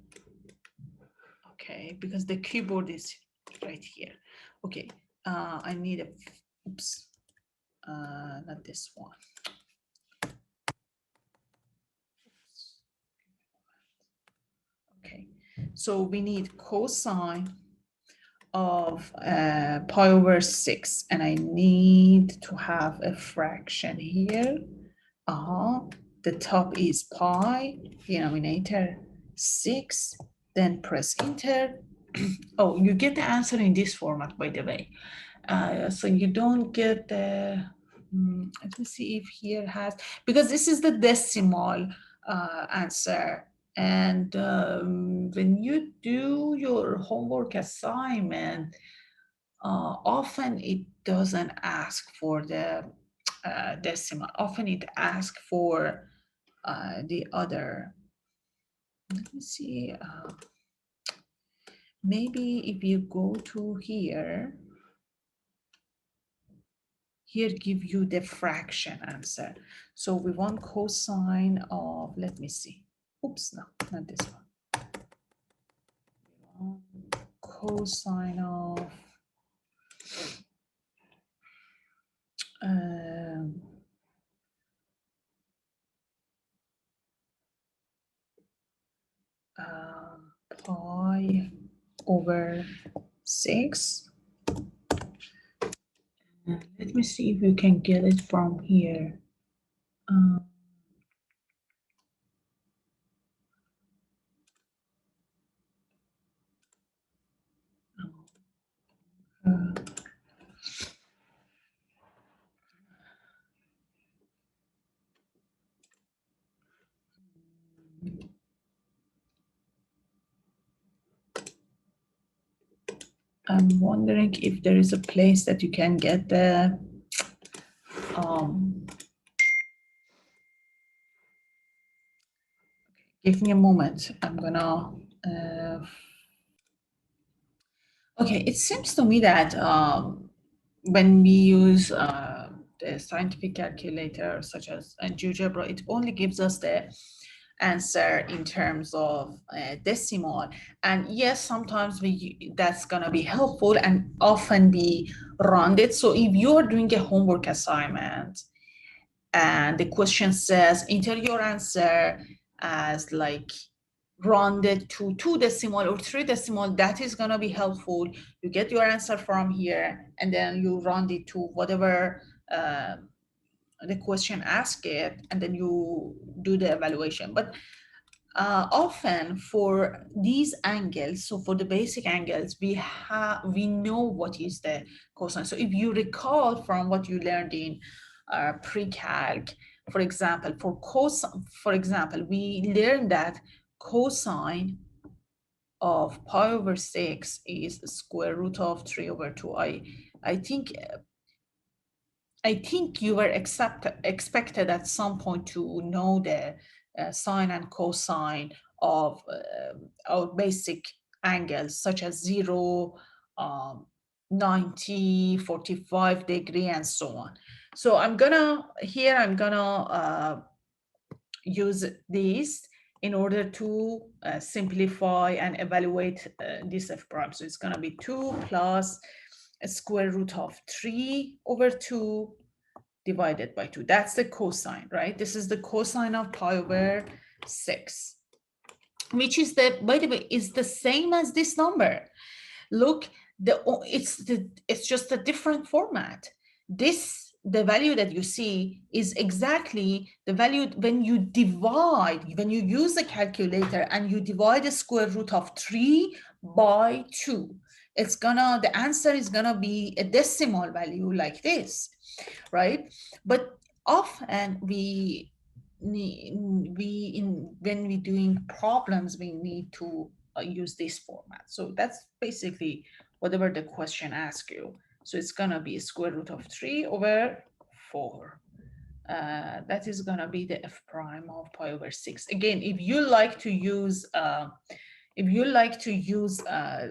Okay, because the keyboard is right here. Okay, I need a, oops, not this one. Okay, so we need cosine of pi over 6, and I need to have a fraction here. The top is pi, denominator 6, then press enter. Oh, you get the answer in this format, by the way. So you don't get the, let me see if here has, because this is the decimal answer. And when you do your homework assignment, often it doesn't ask for the decimal. Often it asks for the other. Let me see. Maybe if you go to here give you the fraction answer. So we want cosine of, let me see. Oops, no, not this one. Cosine of pi over 6. Let me see if you can get it from here. I'm wondering if there is a place that you can get the give me a moment. I'm gonna okay, it seems to me that when we use the scientific calculator such as GeoGebra, it only gives us the answer in terms of decimal. And yes, sometimes that's gonna be helpful and often be rounded. So if you are doing a homework assignment and the question says enter your answer as like rounded to 2 decimal or 3 decimal, that is going to be helpful. You get your answer from here and then you round it to whatever the question asked it, and then you do the evaluation. But often for these angles, so for the basic angles, we know what is the cosine. So if you recall from what you learned in pre-calc, for example, for cosine, for example, we learned that cosine of pi over 6 is square root of 3 over 2. I think you were expected at some point to know the sine and cosine of our basic angles, such as 0, 90, 45 degree, and so on. So I'm gonna use these in order to simplify and evaluate this f prime. So it's gonna be 2 plus a square root of 3 over 2 divided by 2. That's the cosine, right? This is the cosine of pi over 6, which is by the way, is the same as this number. Look, it's just a different format. The value that you see is exactly the value when you use the calculator and you divide the square root of 3 by 2. The answer is gonna be a decimal value like this, right? But often when we're doing problems, we need to use this format. So that's basically whatever the question asks you. So it's gonna be square root of 3 over 4. That is gonna be the f prime of pi over 6. Again, if you like to use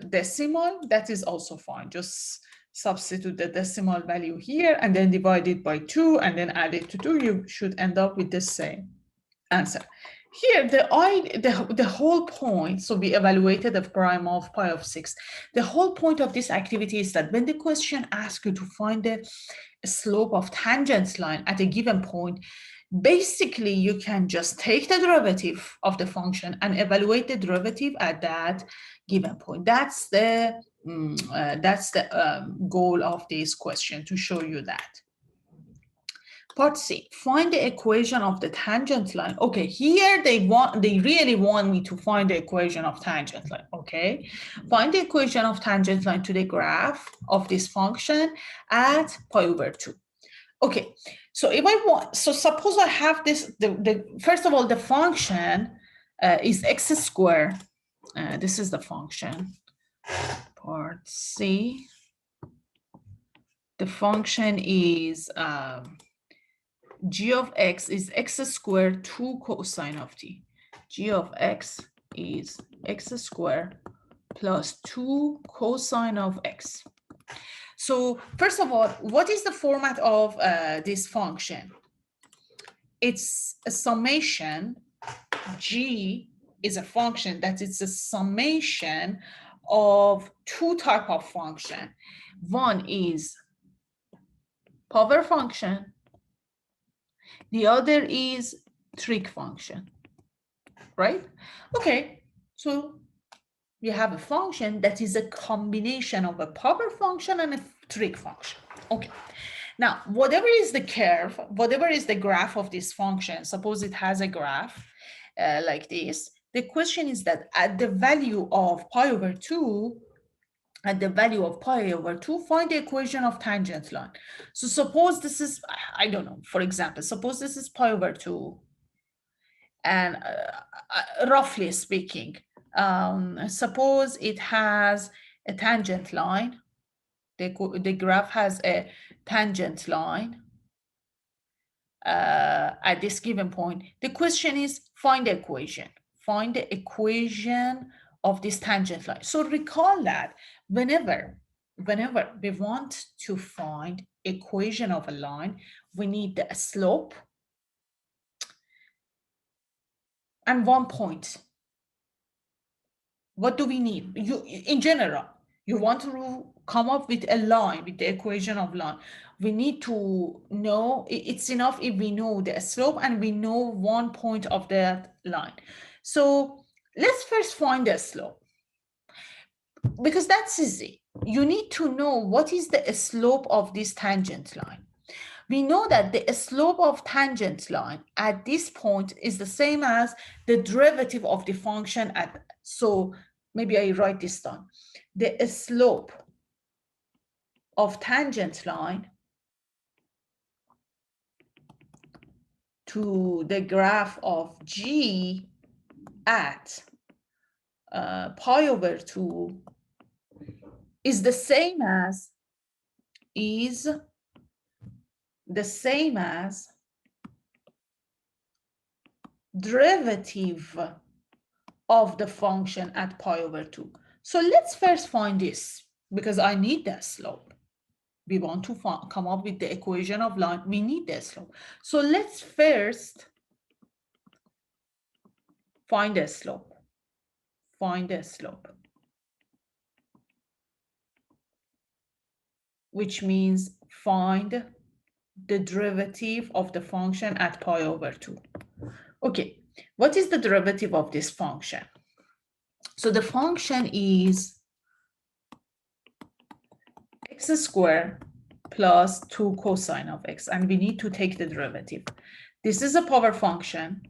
decimal, that is also fine. Just substitute the decimal value here and then divide it by 2 and then add it to 2. You should end up with the same answer. Here, the whole point, so we evaluated the prime of pi of 6. The whole point of this activity is that when the question asks you to find the slope of tangent line at a given point, basically you can just take the derivative of the function and evaluate the derivative at that given point. That's the goal of this question, to show you that. Part C, find the equation of the tangent line. Okay, here they really want me to find the equation of tangent line, okay? Find the equation of tangent line to the graph of this function at pi over 2. Okay, so suppose I have this, first of all, the function is x squared. This is the function, part C. The function is g of x is x squared 2 cosine of t. G of x is x squared plus 2 cosine of x. So first of all, what is the format of this function? It's a summation. G is a function that it's a summation of two type of function. One is power function. The other is trig function, right? Okay, so we have a function that is a combination of a power function and a trig function. Okay, now whatever is the curve, whatever is the graph of this function, suppose it has a graph like this, the question is that at the value of pi over 2, find the equation of tangent line. So suppose this is, I don't know, for example, suppose this is pi over 2, and roughly speaking, suppose it has a tangent line. The graph has a tangent line at this given point. The question is, find the equation. Find the equation of this tangent line. So recall that whenever we want to find equation of a line, we need the slope and one point. What do we need? In general, you want to come up with a line, with the equation of line. We need to know, it's enough if we know the slope and we know one point of that line. So let's first find the slope, because that's easy. You need to know what is the slope of this tangent line. We know that the slope of tangent line at this point is the same as the derivative of the function at, so maybe I write this down. The slope of tangent line to the graph of g at pi over 2 is the same as derivative of the function at pi over 2. So let's first find this. because I need that slope. We want to come up with the equation of line. We need that slope. So let's first find a slope. Find a slope, which means find the derivative of the function at pi over 2. Okay, what is the derivative of this function? So the function is x squared plus 2 cosine of x, and we need to take the derivative. This is a power function,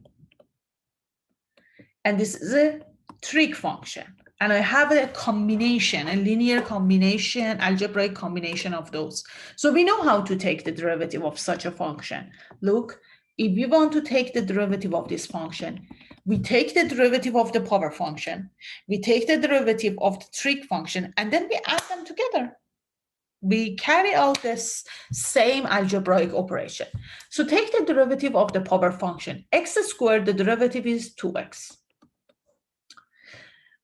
and this is a trig function. And I have a combination, a linear combination, algebraic combination of those. So we know how to take the derivative of such a function. Look, if we want to take the derivative of this function, we take the derivative of the power function, we take the derivative of the trig function, and then we add them together. We carry out this same algebraic operation. So take the derivative of the power function. X squared, the derivative is 2x.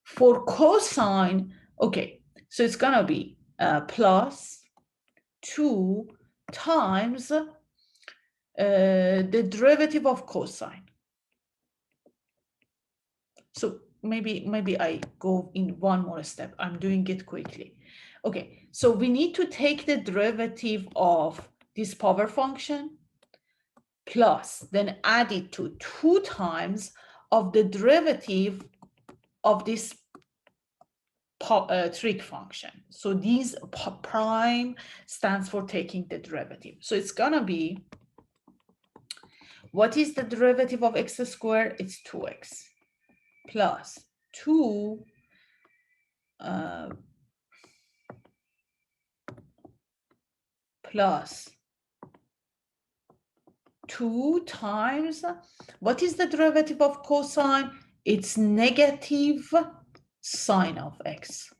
For cosine, okay, so it's gonna be plus 2 times the derivative of cosine. So maybe I go in one more step. I'm doing it quickly. Okay, so we need to take the derivative of this power function plus then add it to 2 times of the derivative of this trig function. So these prime stands for taking the derivative. So it's gonna be, what is the derivative of x squared? It's 2x plus 2 plus 2 times, what is the derivative of cosine? It's negative sine of x.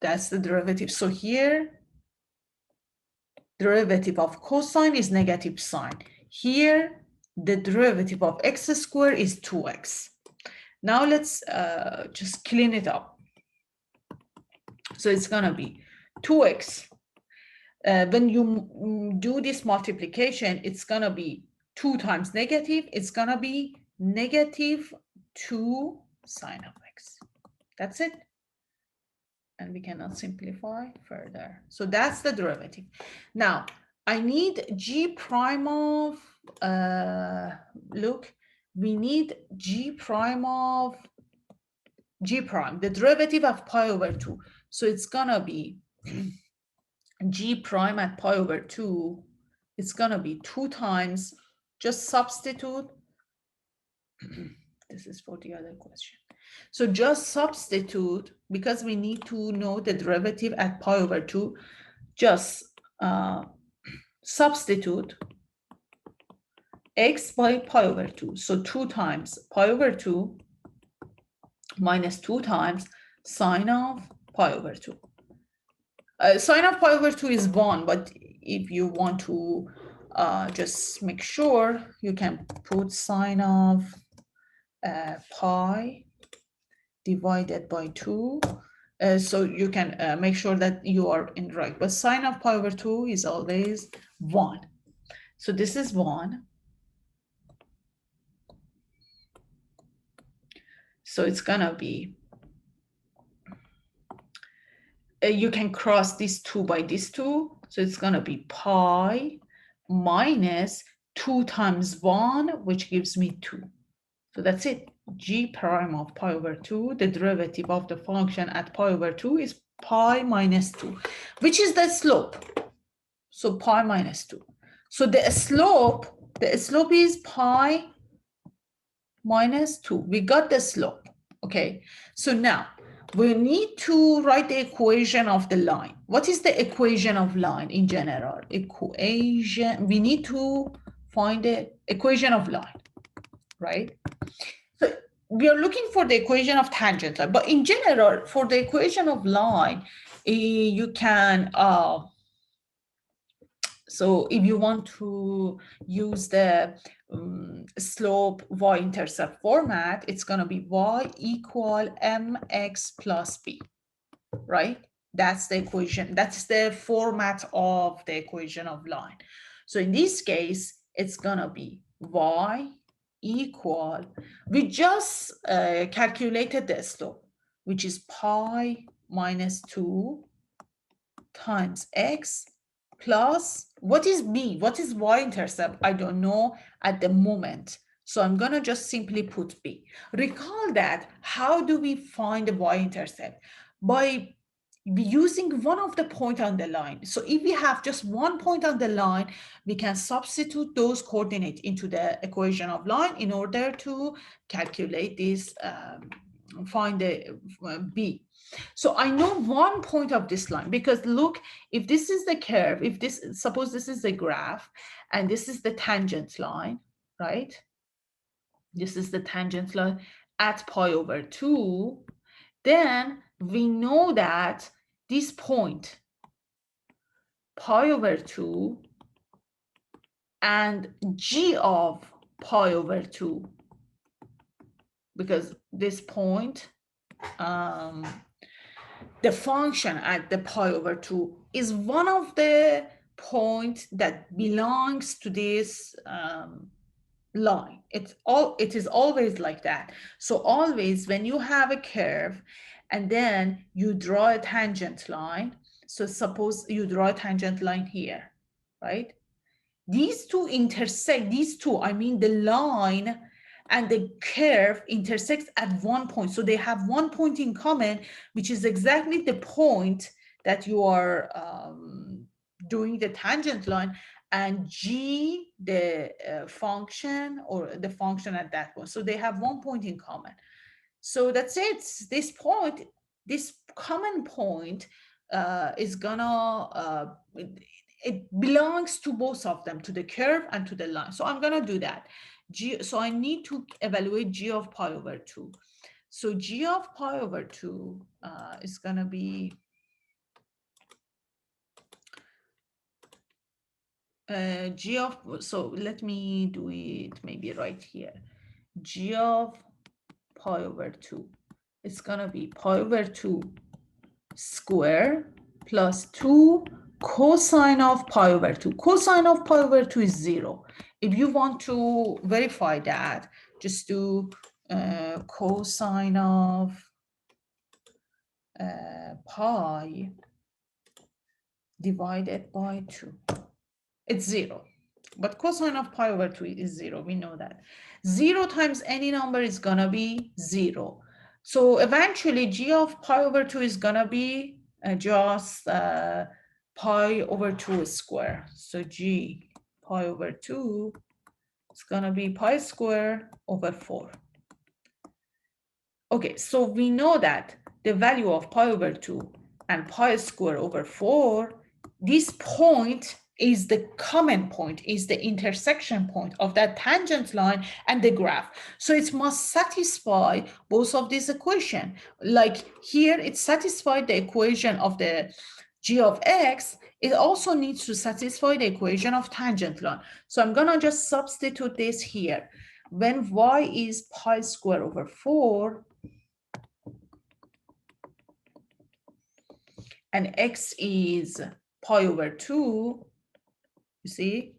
That's the derivative. So here, derivative of cosine is negative sine. Here, the derivative of x squared is 2x. Now let's just clean it up. So it's gonna be 2x. When you do this multiplication, it's gonna be 2 times negative. It's gonna be negative 2 sine of x. That's it. And we cannot simplify further. So that's the derivative. Now, I need g prime of, look, we need g prime of g prime, the derivative of pi over 2. So it's gonna be g prime at pi over 2, it's gonna be 2 times, just substitute. This is for the other question. So just substitute, because we need to know the derivative at pi over 2, just substitute x by pi over 2. So 2 times pi over 2 minus 2 times sine of pi over 2. Sine of pi over 2 is 1, but if you want to just make sure, you can put sine of pi divided by 2. So you can make sure that you are in right. But sine of pi over 2 is always 1. So this is 1. So it's gonna be, you can cross this 2 by this 2. So it's gonna be pi minus 2 times 1, which gives me 2. So that's it. G prime of pi over 2, the derivative of the function at pi over 2 is pi minus 2, which is the slope. So pi minus 2. So the slope is pi minus 2. We got the slope. Okay. So now we need to write the equation of the line. What is the equation of line in general? Equation, we need to find the equation of line, right? So we are looking for the equation of tangent line, but in general, for the equation of line, you can, so if you want to use the slope y-intercept format, it's going to be y equal mx plus b. right? That's the equation. That's the format of the equation of line. So in this case, it's gonna be y equal, we just calculated the slope, which is pi minus 2 times x plus, what is b? What is y-intercept? I don't know at the moment. So I'm gonna just simply put b. Recall that, how do we find the y-intercept? By using one of the point on the line. So if we have just one point on the line, we can substitute those coordinates into the equation of line in order to calculate this, find the b. So I know one point of this line, because look, if this is the curve, if this, suppose this is the graph, and this is the tangent line, right? This is the tangent line at pi over 2, then we know that this point, pi over 2, and g of pi over 2, because this point, the function at the pi over 2 is one of the points that belongs to this line. It is always like that. So always when you have a curve and then you draw a tangent line, so suppose you draw a tangent line here, right? These two intersect, I mean the line and the curve intersects at one point. So they have one point in common, which is exactly the point that you are doing the tangent line, and g, the function, or the function at that point. So they have one point in common. So that's it. This point, this common point is gonna, it belongs to both of them, to the curve and to the line. So I'm gonna do that. So I need to evaluate g of pi over 2. So g of pi over 2 is gonna be g of, so let me do it maybe right here. G of pi over 2, it's gonna be pi over 2 square plus 2 cosine of pi over 2. Cosine of pi over 2 is 0. If you want to verify that, just do cosine of pi divided by 2. It's 0. But cosine of pi over 2 is 0. We know that. 0 times any number is going to be 0. So eventually, g of pi over 2 is going to be just pi over 2 square. So g pi over 2 is going to be pi square over 4. Okay, so we know that the value of pi over 2 and pi square over 4, this point is the common point, is the intersection point of that tangent line and the graph. So it must satisfy both of these equations. Like here, it satisfied the equation of the g of x. It also needs to satisfy the equation of tangent line. So I'm gonna just substitute this here. When y is pi square over 4, and x is pi over 2, you see?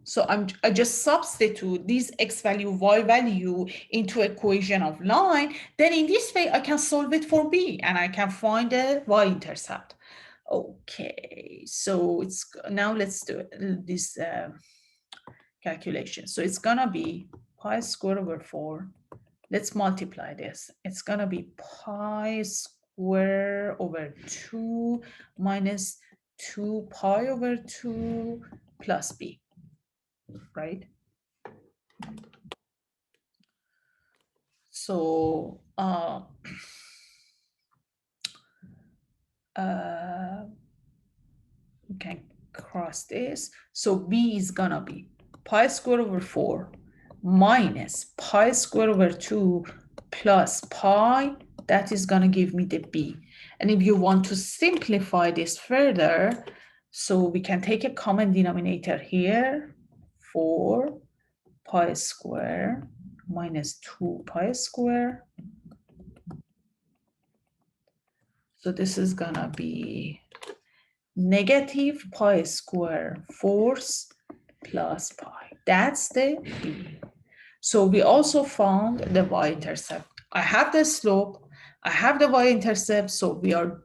So I just substitute this x value, y value into equation of line. Then in this way, I can solve it for b, and I can find the y-intercept. Okay, so it's now let's do this calculation. So it's gonna be pi square over 4. Let's multiply this. It's gonna be pi square over 2 minus 2 pi over 2 plus b, right? So we can cross this. So b is gonna be pi square over 4 minus pi square over 2 plus pi. That is gonna give me the b. And if you want to simplify this further, so we can take a common denominator here, 4 pi square minus 2 pi square So this is gonna be negative pi square fourths plus pi. That's the B. So we also found the y-intercept. I have the slope, I have the y-intercept, so we are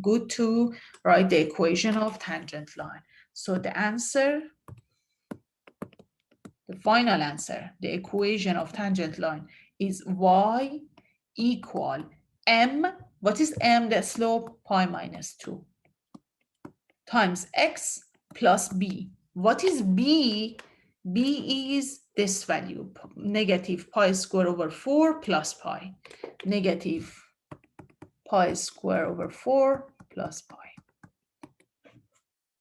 good to write the equation of tangent line. So the answer, the final answer, the equation of tangent line is y equal m, what is m, the slope, pi minus 2, times x plus b. What is b? B is this value, negative pi square over 4 plus pi, negative pi square over 4 plus pi.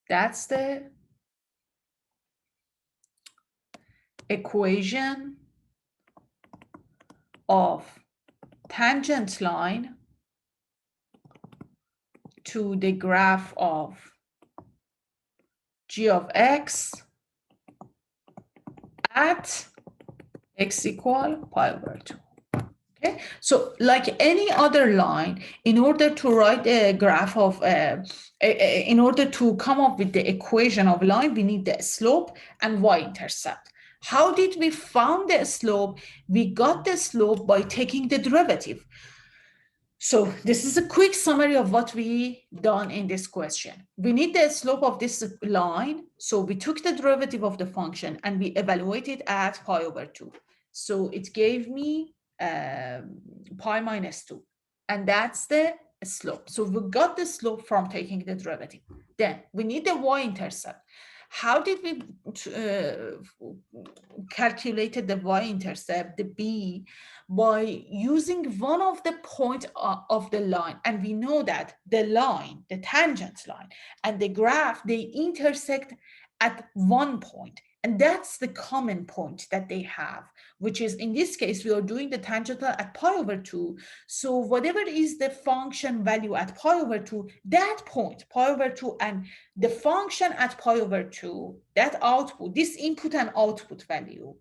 That's the equation of tangent line to the graph of g of x at x equal pi over 2. Okay, so like any other line, in order to write a graph of, in order to come up with the equation of line, we need the slope and y-intercept. How did we found the slope? We got the slope by taking the derivative. So this is a quick summary of what we done in this question. We need the slope of this line. So we took the derivative of the function and we evaluated at pi over 2. So it gave me pi minus 2. And that's the slope. So we got the slope from taking the derivative. Then we need the y-intercept. How did we calculated the y-intercept, the b, by using one of the point of the line? And we know that the line, the tangent line, and the graph, they intersect at one point. And that's the common point that they have, which is, in this case, we are doing the tangent line at pi over 2. So whatever is the function value at pi over 2, that point, pi over 2, and the function at pi over 2, that output, this input and output value,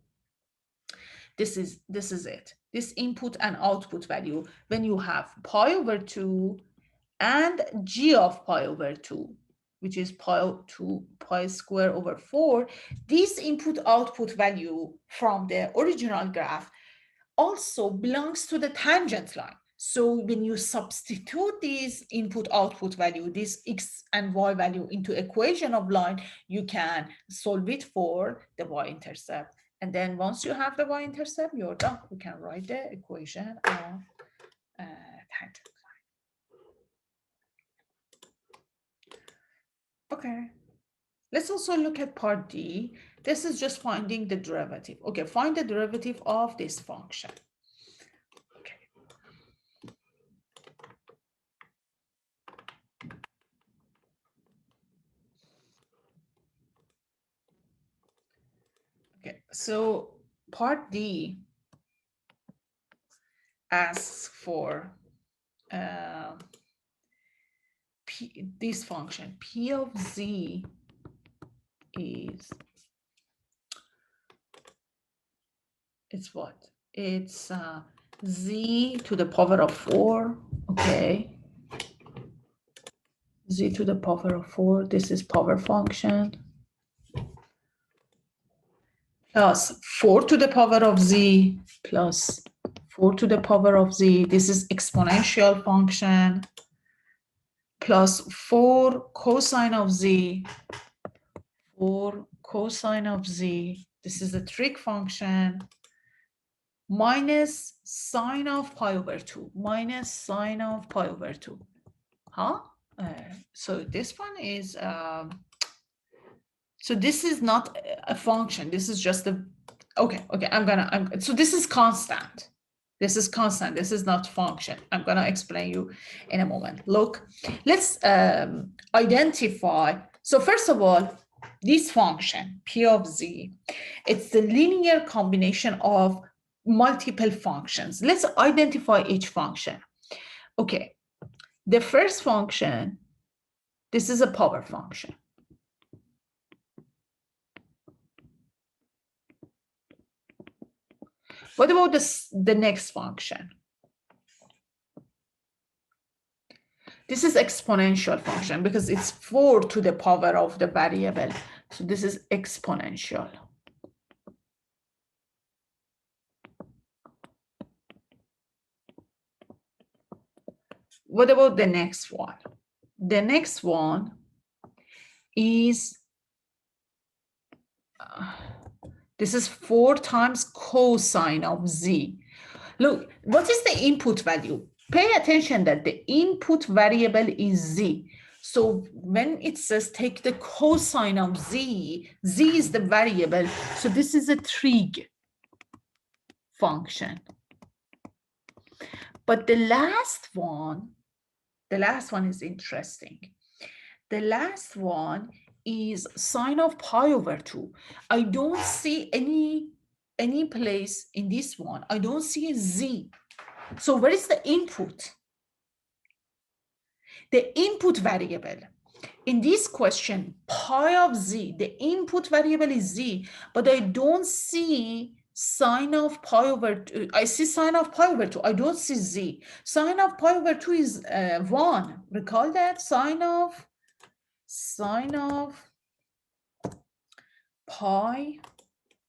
this is it. This input and output value, when you have pi over 2 and g of pi over 2, which is pi square over 4, this input output value from the original graph also belongs to the tangent line. So when you substitute this input output value, this x and y value, into equation of line, you can solve it for the y-intercept. And then once you have the y-intercept, you're done. You can write the equation of tangent line. Okay. Let's also look at part D. This is just finding the derivative. Okay, find the derivative of this function. Okay, so part D asks for this function, P of Z is, it's what? It's Z to the power of 4, okay? Z to the power of 4, this is power function, plus 4 to the power of Z, plus 4 to the power of Z, this is exponential function, plus 4 cosine of Z, 4 cosine of Z, this is a trig function, minus sine of pi over 2, minus sine of pi over 2. Huh? So this one is, so this is not a function. This is just a, okay, so this is constant. This is constant. This is not function. I'm gonna explain you in a moment. Look, let's identify. So first of all, this function, P of Z, it's the linear combination of multiple functions. Let's identify each function. Okay, the first function, this is a power function. What about the next function? This is exponential function because it's 4 to the power of the variable. So this is exponential. What about the next one? The next one is, this is 4 times cosine of z. Look, what is the input value? Pay attention that the input variable is z. So when it says take the cosine of z, z is the variable. So this is a trig function. But the last one is interesting. The last one is sine of pi over 2. I don't see any place in this one. I don't see a z. So where is the input? The input variable. In this question, pi of z, the input variable is z, but I don't see sine of pi over 2. I see sine of pi over 2. I don't see z. Sine of pi over 2 is 1. Recall that? Sine of pi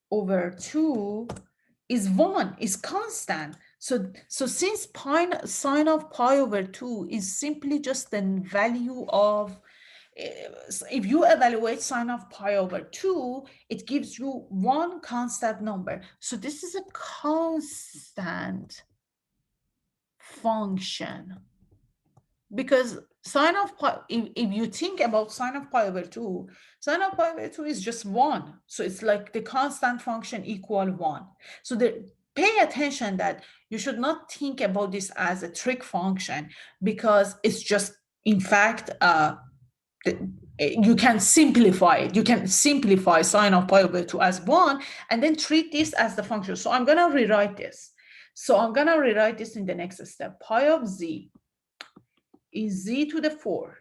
over 2 is 1, is constant. So since sine of pi over 2 is simply just the value of, if you evaluate sine of pi over 2, it gives you one constant number. So this is a constant function. Because sine of pi, if you think about sine of pi over 2, sine of pi over 2 is just 1. So it's like the constant function equal 1. So pay attention that you should not think about this as a trig function, because it's just, in fact, you can simplify it. You can simplify sine of pi over 2 as 1 and then treat this as the function. So I'm going to rewrite this. So I'm going to rewrite this in the next step. Pi of z is z to the 4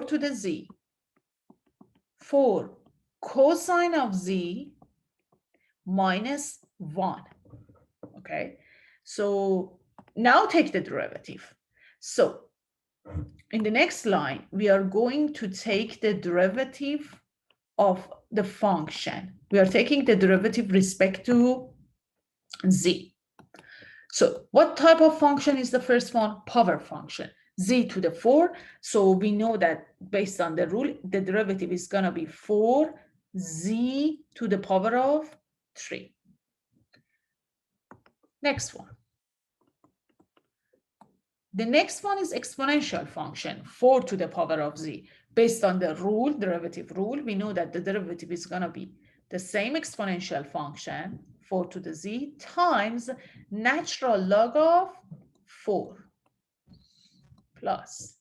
to the z, 4 cosine of z minus 1. Okay, so now take the derivative. So in the next line, we are going to take the derivative of the function. We are taking the derivative respect to z. So what type of function is the first one? Power function, z to the 4. So we know that based on the rule, the derivative is going to be 4z to the power of 3. Next one. The next one is exponential function, 4 to the power of z. Based on the rule, derivative rule, we know that the derivative is going to be the same exponential function, 4 to the z, times natural log of 4 plus.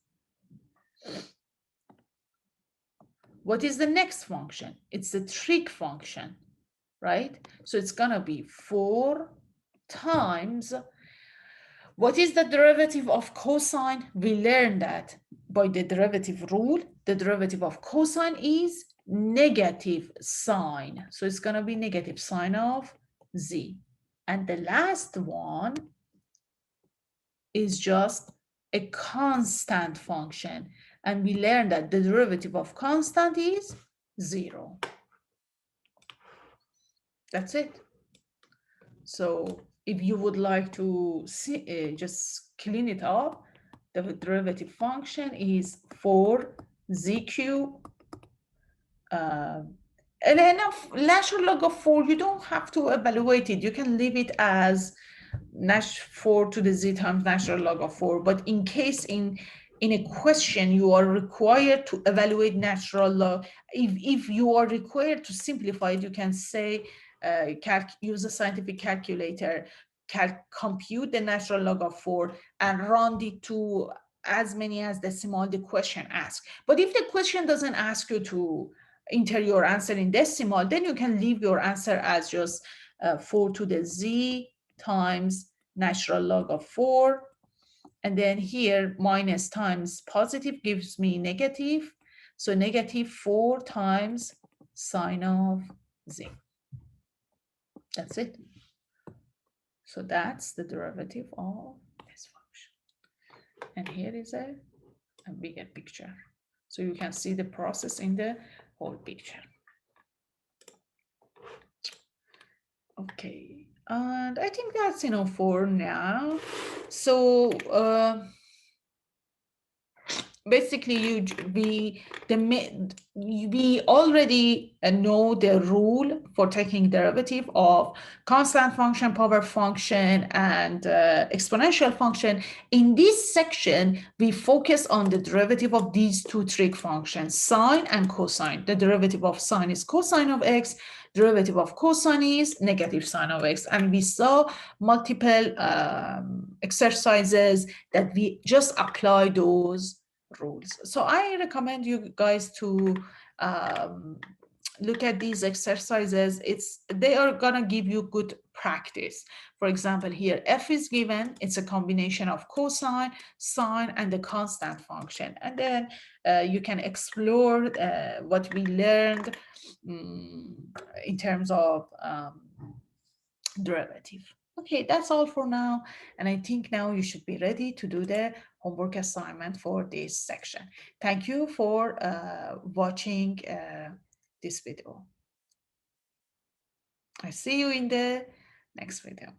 What is the next function? It's a trig function, right? So it's going to be 4 times, what is the derivative of cosine? We learned that by the derivative rule. The derivative of cosine is negative sine. So it's going to be negative sine of z. And the last one is just a constant function. And we learned that the derivative of constant is 0. That's it. So if you would like to see, just clean it up, the derivative function is 4z cubed. And then natural log of 4, you don't have to evaluate it. You can leave it as 4 to the z times natural log of 4. But in case in a question you are required to evaluate natural log, if you are required to simplify it, you can say, use a scientific calculator, compute the natural log of 4 and round it to as many as decimal the question asks. But if the question doesn't ask you to enter your answer in decimal, then you can leave your answer as just 4 to the z times natural log of 4. And then here minus times positive gives me negative. So negative 4 times sine of z. That's it. So that's the derivative of this function. And here is a bigger picture. So you can see the process in the whole picture. Okay, and I think that's enough for now. So basically we already know the rule for taking derivative of constant function, power function, and exponential function. In this section, we focus on the derivative of these two trig functions, sine and cosine. The derivative of sine is cosine of x, derivative of cosine is negative sine of x. And we saw multiple exercises that we just apply those rules. So I recommend you guys to look at these exercises. They are gonna give you good practice. For example, here f is given. It's a combination of cosine, sine, and the constant function. And then you can explore what we learned in terms of derivative. Okay, that's all for now. And I think now you should be ready to do the homework assignment for this section. Thank you for watching this video. I see you in the next video.